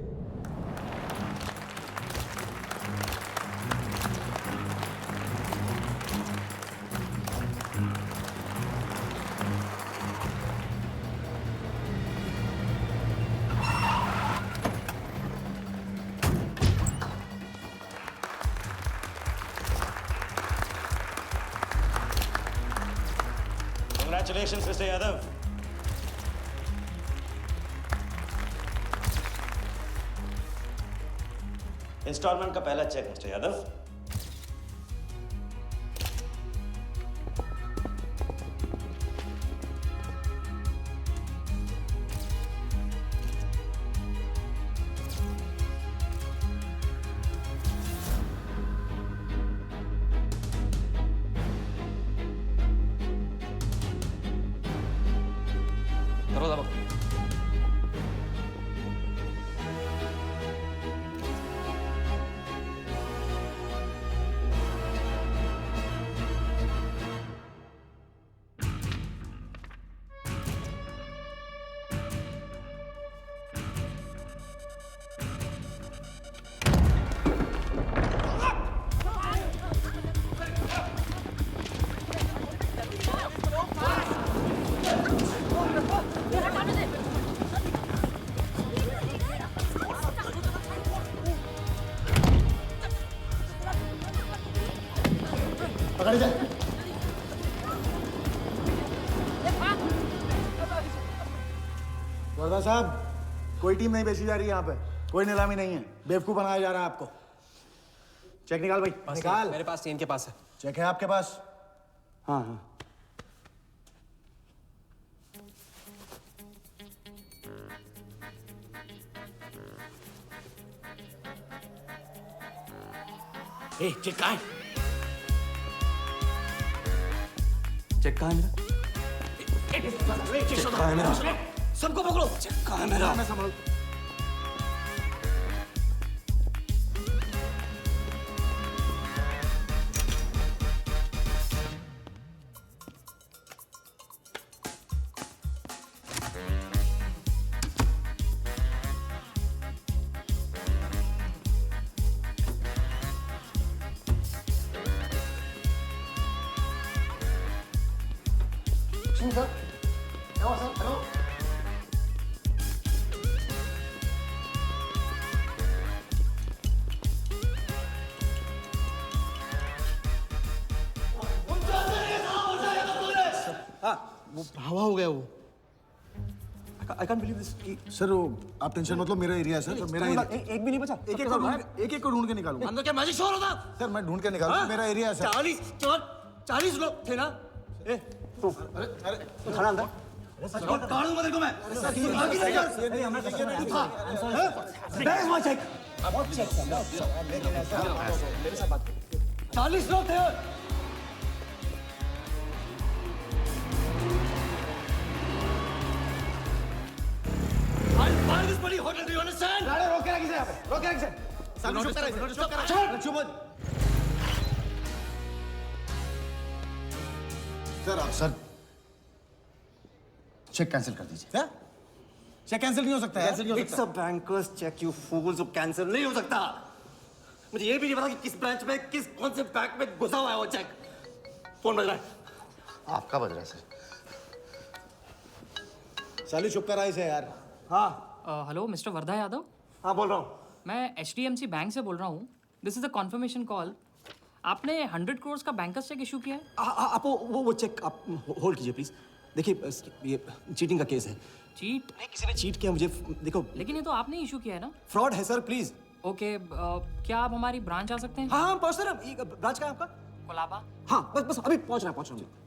Congratulations, Mr. Yadav. Instalment का पहला चेक मिस्टर यादव। करो दबा। पकड़ जा। वर्दा साहब, कोई टीम नहीं बेची जा रही यहाँ पे, कोई नीलामी नहीं है, बेवकूफ बनाया जा रहा है आपको। चेक निकाल भाई, निकाल। मेरे पास नहीं, इनके पास है। चेक है आपके पास? हाँ हाँ। ए, चेक कहाँ है? चेक कहाँ है मेरा? चेक कहाँ है मेरा? सबको पकड़ो। चेक कहाँ है मेरा? मैं संभाल। वो हवा हो गया वो। I can't believe this. Sir वो आप टेंशन मत लो, मेरा एरिया है सर, तो मेरा एरिया। एक भी नहीं बचा। एक को ढूंढ के निकालूंगा। अंदर क्या मैजिक शो हो रहा था? सर मैं ढूंढ के निकालूंगा, मेरा एरिया है सर। 40 लोग थे ना? ए, तू खड़ा अंदर। काट दूंगा तेरे को मैं। Where is my check? 40 लोग थे। I'll buy this bloody hotel, do you understand? रोक के रखिए यहाँ पे, रोक के रखिए। सामने चुप करा, चुप करा। चुप मत। सर चेक कैंसिल कर दीजिए। क्या? चेक कैंसिल नहीं हो सकता है? कैंसिल नहीं हो It's a banker's check, you fools. वो कैंसिल नहीं हो सकता। मुझे ये भी नहीं पता कि किस ब्रांच में, कौन से बैंक में घुसा हुआ है वो चेक। फोन बज रहा है। आपका बज रहा है सर। साली चुप करा इसे यार। हाँ हेलो मिस्टर वर्धा यादव। हाँ बोल रहा हूँ। मैं HDMC बैंक से बोल रहा हूँ। This is a confirmation call. आपने 100 करोड़ का बैंकर्स चेक इशू किया है? आप वो चेक आप होल्ड कीजिए प्लीज। देखिए ये चीटिंग का केस है। चीट? नहीं, किसी ने चीट किया मुझे। देखो लेकिन ये तो आपने इशू किया है ना? फ्रॉड है सर, प्लीज। ओके क्या आप हमारी ब्रांच आ सकते हैं? हाँ पहुँच सर। ब्रांच का है आपका? कोलाबा। हाँ बस अभी पहुँच रहा हूँ।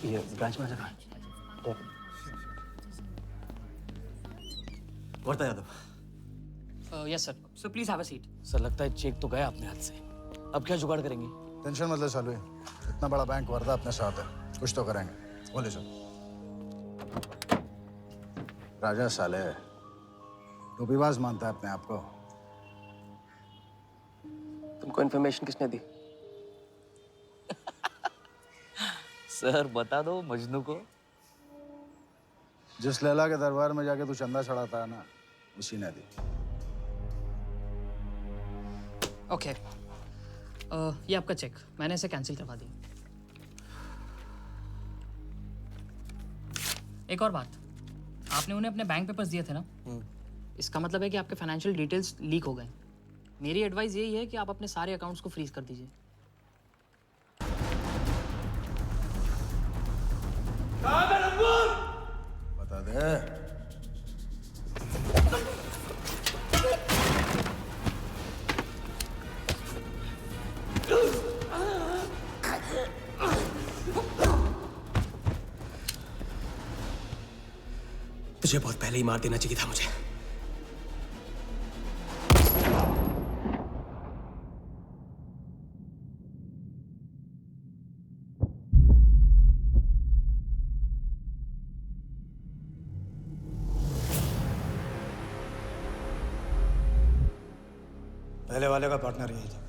ये ब्रांच मैनेजर कहाँ है? Wardha Yadav. Yes sir. So please have a seat. Sir लगता है चेक तो गया अपने हाथ से। अब क्या जुगाड़ करेंगे? टेंशन मत ले सालू, इतना बड़ा बैंक वर्धा अपने साथ है, कुछ तो करेंगे। बोले सर। राजा साले टोपीबाज मानता है अपने आप को। तुमको इन्फॉर्मेशन किसने दी? सर बता दो मजनू को। जिस लैला के दरबार में जाके तू चंदा चढ़ाता है ना, उसी ने दी। ओके ये आपका चेक, मैंने इसे कैंसिल करवा दिया। एक और बात, आपने उन्हें अपने बैंक पेपर्स दिए थे ना? इसका मतलब है कि आपके फाइनेंशियल डिटेल्स लीक हो गए। मेरी एडवाइस यही है कि आप अपने सारे अकाउंट्स को फ्रीज कर दीजिए। बता दे। तुझे बहुत पहले ही मार देना चाहिए था मुझे। पहले वाले का पार्टनर यही था।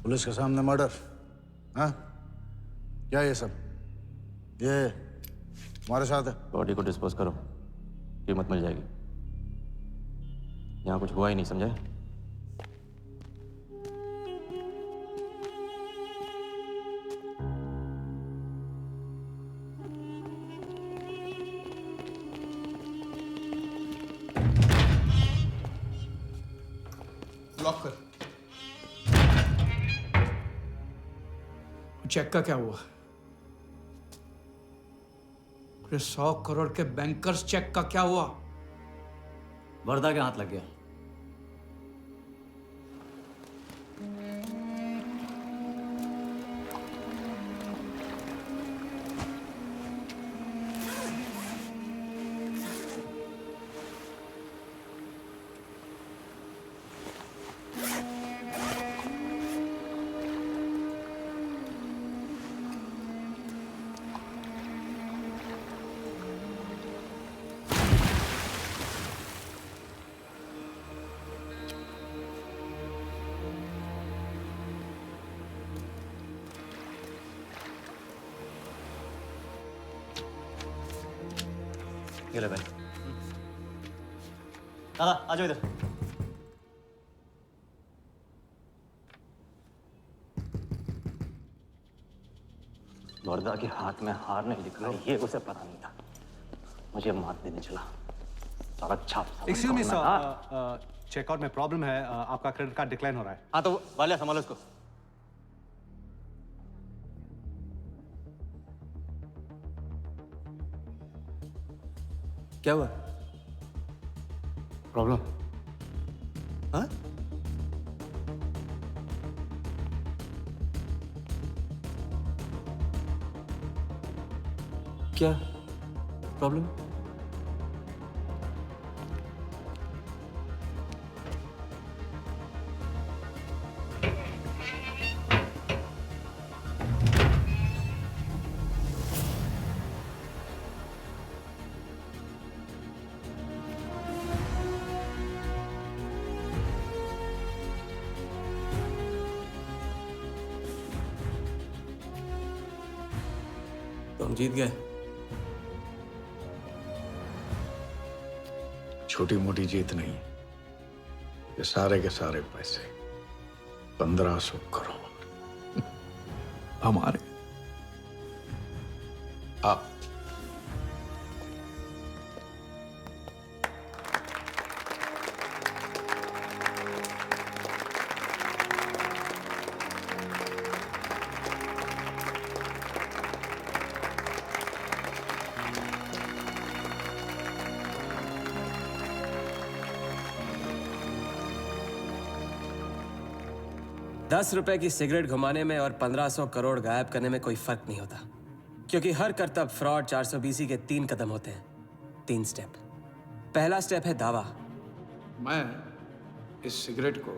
पुलिस के सामने मर्डर? हाँ क्या ये सब? ये हमारे साथ है। बॉडी को डिस्पोज करो, कीमत मिल जाएगी। यहाँ कुछ हुआ ही नहीं, समझे? लॉक कर। चेक का क्या हुआ? अरे 100 करोड़ के बैंकर्स चेक का क्या हुआ? वर्दा के हाथ लग गया। ये ले भाई। दादा आ जाओ इधर। वर्दा के हाथ में हार नहीं लिखा, ये उसे पता नहीं था। मुझे मात देने चला। साला छाप। एक्सक्यूज मी सर, चेकआउट में प्रॉब्लम है, आपका क्रेडिट कार्ड डिक्लाइन हो रहा है। हाँ तो वाले संभालो इसको। क्या हुआ? प्रॉब्लम? हाँ? क्या प्रॉब्लम? तुम जीत गए। छोटी मोटी जीत नहीं, ये सारे के सारे पैसे 1500 करोड़ हमारे। आप ₹10 की सिगरेट घुमाने में और 1500 करोड़ गायब करने में कोई फर्क नहीं होता, क्योंकि हर करतब फ्रॉड 420 के 3 कदम होते हैं, 3 स्टेप। पहला स्टेप है दावा। मैं इस सिगरेट को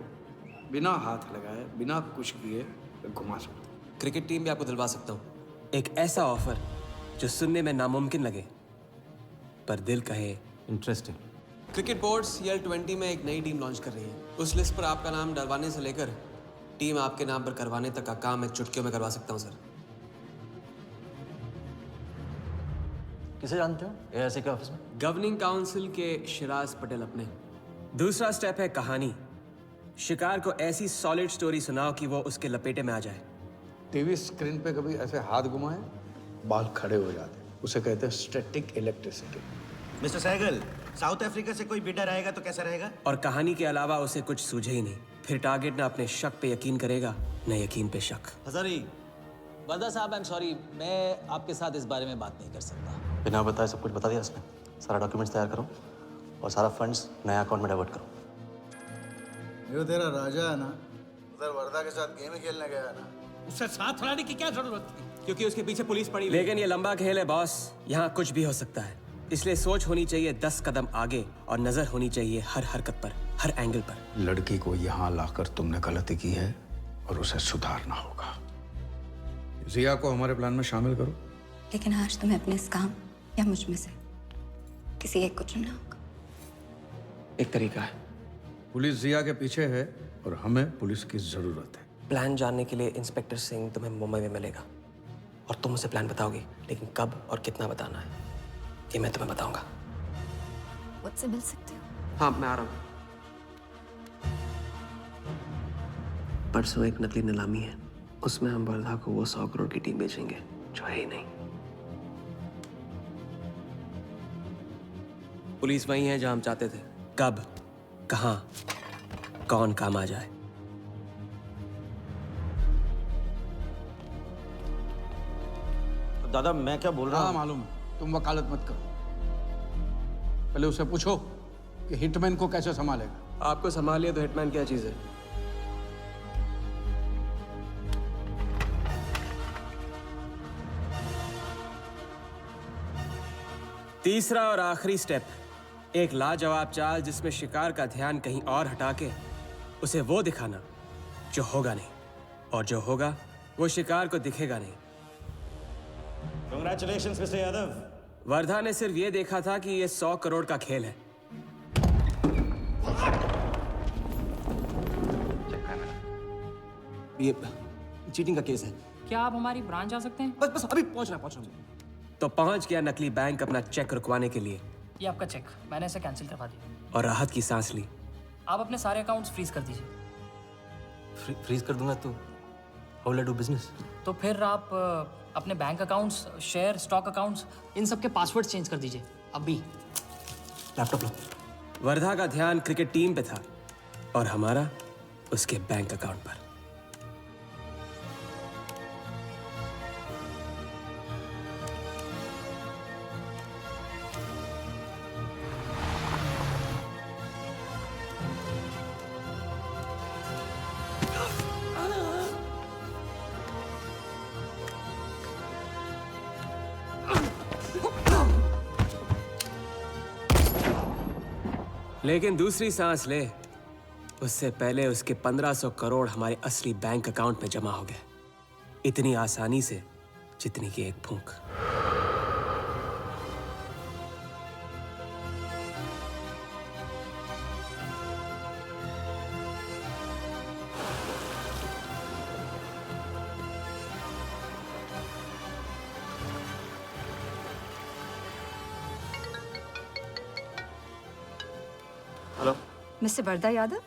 बिना हाथ लगाए, बिना कुछ किए घुमा सकता हूँ। क्रिकेट टीम भी आपको दिलवा सकता हूँ एक ऐसा ऑफर जो सुनने में नामुमकिन लगे पर दिल कहे इंटरेस्टिंग। क्रिकेट बोर्ड CL20 में एक नई टीम लॉन्च कर रही है। उस लिस्ट पर आपका नाम डलवाने से लेकर टीम आपके नाम पर करवाने तक का काम मैं चुटकियों में करवा सकता हूँ सर। किसे जानते हो AIC के ऑफिस में? गवर्निंग काउंसिल के शिराज पटेल अपने। दूसरा स्टेप है कहानी। शिकार को ऐसी सॉलिड स्टोरी सुनाओ कि वो उसके लपेटे में आ जाए। टीवी स्क्रीन पे कभी ऐसे हाथ घुमाए, बाल खड़े हो जाते, उसे कहते हैं static electricity. Mister Sehgal, South Africa से कोई बिडर आएगा तो कैसा रहेगा? और कहानी के अलावा उसे कुछ सूझे ही नहीं। फिर टारगेट ना अपने शक पे यकीन करेगा, न यकीन पे शक। हजारी, वर्दा साहब, आई एम सॉरी, मैं आपके साथ इस बारे में बात नहीं कर सकता। बिना बताए सब कुछ बता दिया उसने। सारा डॉक्यूमेंट्स तैयार करो और सारा फंड्स नया अकाउंट में डाइवर्ट करो। जो तेरा राजा है ना, उधर वर्दा के साथ गेम ही खेलने गया ना। उससे साथ लाने की क्या जरूरत थी? क्योंकि उसके पीछे पुलिस पड़ी। लेकिन ये लंबा खेल है बॉस, यहाँ कुछ भी हो सकता है। इसलिए सोच होनी चाहिए 10 कदम आगे और नजर होनी चाहिए हर हरकत पर, हर एंगल पर। लड़की को यहाँ लाकर तुमने गलती की है और उसे सुधारना होगा। जिया को हमारे प्लान में शामिल करो। लेकिन आज तुम्हें अपने इस काम या मुझ में से किसी एक को चुनना होगा। एक तरीका है। पुलिस जिया के पीछे है और हमें पुलिस की जरूरत है। प्लान जानने के लिए इंस्पेक्टर सिंह तुम्हें मुंबई में मिलेगा और तुम उसे प्लान बताओगे, लेकिन कब और कितना बताना है ये मैं तुम्हें बताऊंगा। मुझसे मिल सकते हो? हाँ, मैं आ रहा हूँ। परसों एक नकली नीलामी है, उसमें हम वर्धा को वो 100 करोड़ की टीम बेचेंगे जो है ही नहीं। पुलिस वही है जहां हम चाहते थे। कब, कहां, कौन काम आ जाए। दादा मैं क्या बोल रहा हाँ हूँ? मालूम है, तुम वकालत मत करो। पहले उसे पूछो कि हिटमैन को कैसे संभालेगा। आपको संभालिए तो हिटमैन क्या चीज है? तीसरा और आखिरी स्टेप, एक लाजवाब चाल जिसमें शिकार का ध्यान कहीं और हटा के उसे वो दिखाना जो होगा नहीं, और जो होगा वो शिकार को दिखेगा नहीं। Congratulations, Mr. यादव। वर्धा ने सिर्फ ये देखा था कि ये 100 करोड़ का खेल है। ये चीटिंग का केस है। क्या आप हमारी ब्रांच आ सकते हैं? बस अभी पहुंच रहा हूं। तो पहुंच गया नकली बैंक अपना चेक रुकवाने के लिए, ये आपका चेक, मैंने इसे कैंसिल करवा दिया। और राहत की सांस ली। आप अपने सारे अकाउंट्स फ्रीज कर दीजिए। फ्रीज कर दूंगा तो how will I do business? तो फिर आप अपने bank accounts, share, stock accounts, इन सब के पासवर्ड चेंज कर दीजिए अभी। लैपटॉप लो। वर्धा का ध्यान क्रिकेट टीम पे था और हमारा उसके बैंक अकाउंट पर। लेकिन दूसरी सांस ले, उससे पहले उसके 1500 करोड़ हमारे असली बैंक अकाउंट में जमा हो गए, इतनी आसानी से जितनी कि एक फूंक। Hello, Mr. Vardha Yadav?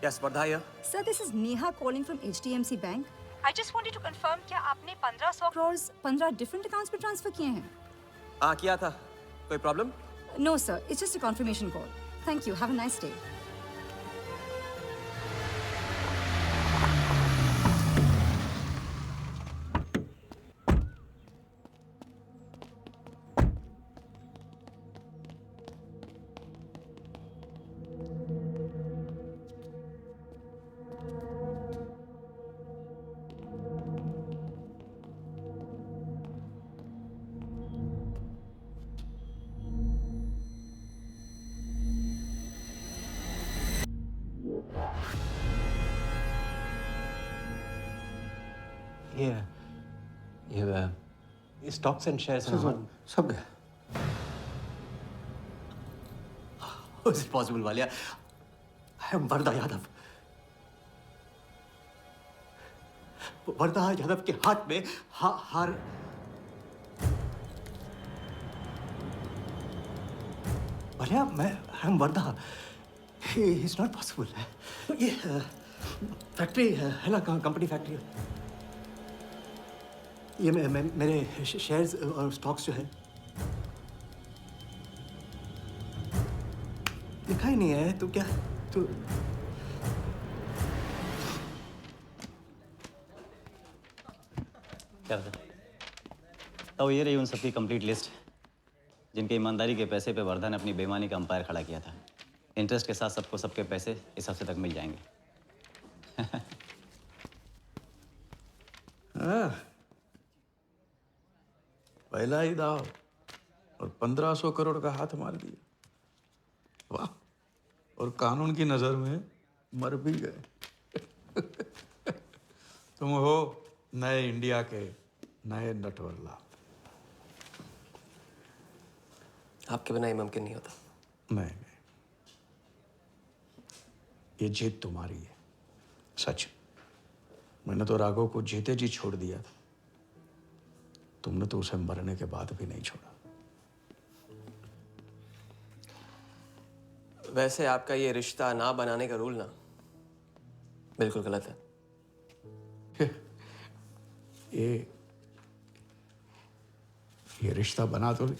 Yes Wardha here. Sir, this is Neha calling from HDMC Bank. I just wanted to confirm क्या आपने 1500 crores 15 different accounts पे ट्रांसफर किए हैं? हाँ किया था, कोई problem? No sir, it's just a confirmation call. Thank you. Have a nice day. ये स्टॉक्स एंड शेयर्स सब गया। How is it possible, Valia? I am Vardha Yadav. वरदा यादव के हाथ में हार भैया मैं हम वरदा इट्स नॉट पॉसिबल। ये फैक्ट्री है ना, कंपनी फैक्ट्री। ये मेरे शेयर्स और स्टॉक्स जो है लिखा ही नहीं है। तो क्या तो क्या बता? तो ये रही उन सबकी कंप्लीट लिस्ट जिनके ईमानदारी के पैसे पे वर्धा ने अपनी बेईमानी का अंपायर खड़ा किया था। इंटरेस्ट के साथ सबको सबके पैसे इस हफ्ते तक मिल जाएंगे। पहला ही दाव और 1500 करोड़ का हाथ मार दिया। वाह, और कानून की नजर में मर भी गए। तुम हो नए इंडिया के नए नटवरला। आपके बिना ये मुमकिन नहीं होता। नहीं, ये जीत तुम्हारी है, सच। मैंने तो राघव को जीते जी छोड़ दिया था, तुमने तो उसे मरने के बाद भी नहीं छोड़ा। वैसे आपका ये रिश्ता ना बनाने का रूल ना बिल्कुल गलत है। ये रिश्ता बना तो ली।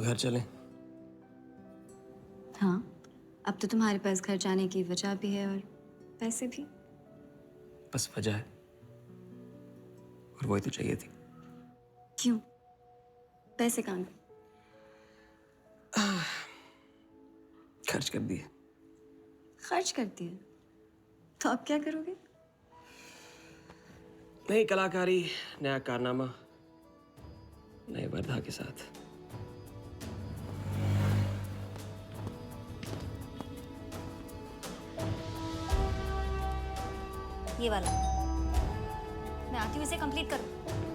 घर चलें। हाँ, अब तो तुम्हारे पास घर जाने की वजह भी है और पैसे भी। बस वजह है और वही तो चाहिए थी। क्यों? पैसे कहाँ गए? खर्च कर दिए। खर्च कर दिए? तो अब क्या करोगे? नई कलाकारी, नया कारनामा, नए वर्धा के साथ। ये वाला मैं आती हूँ, इसे कंप्लीट करो।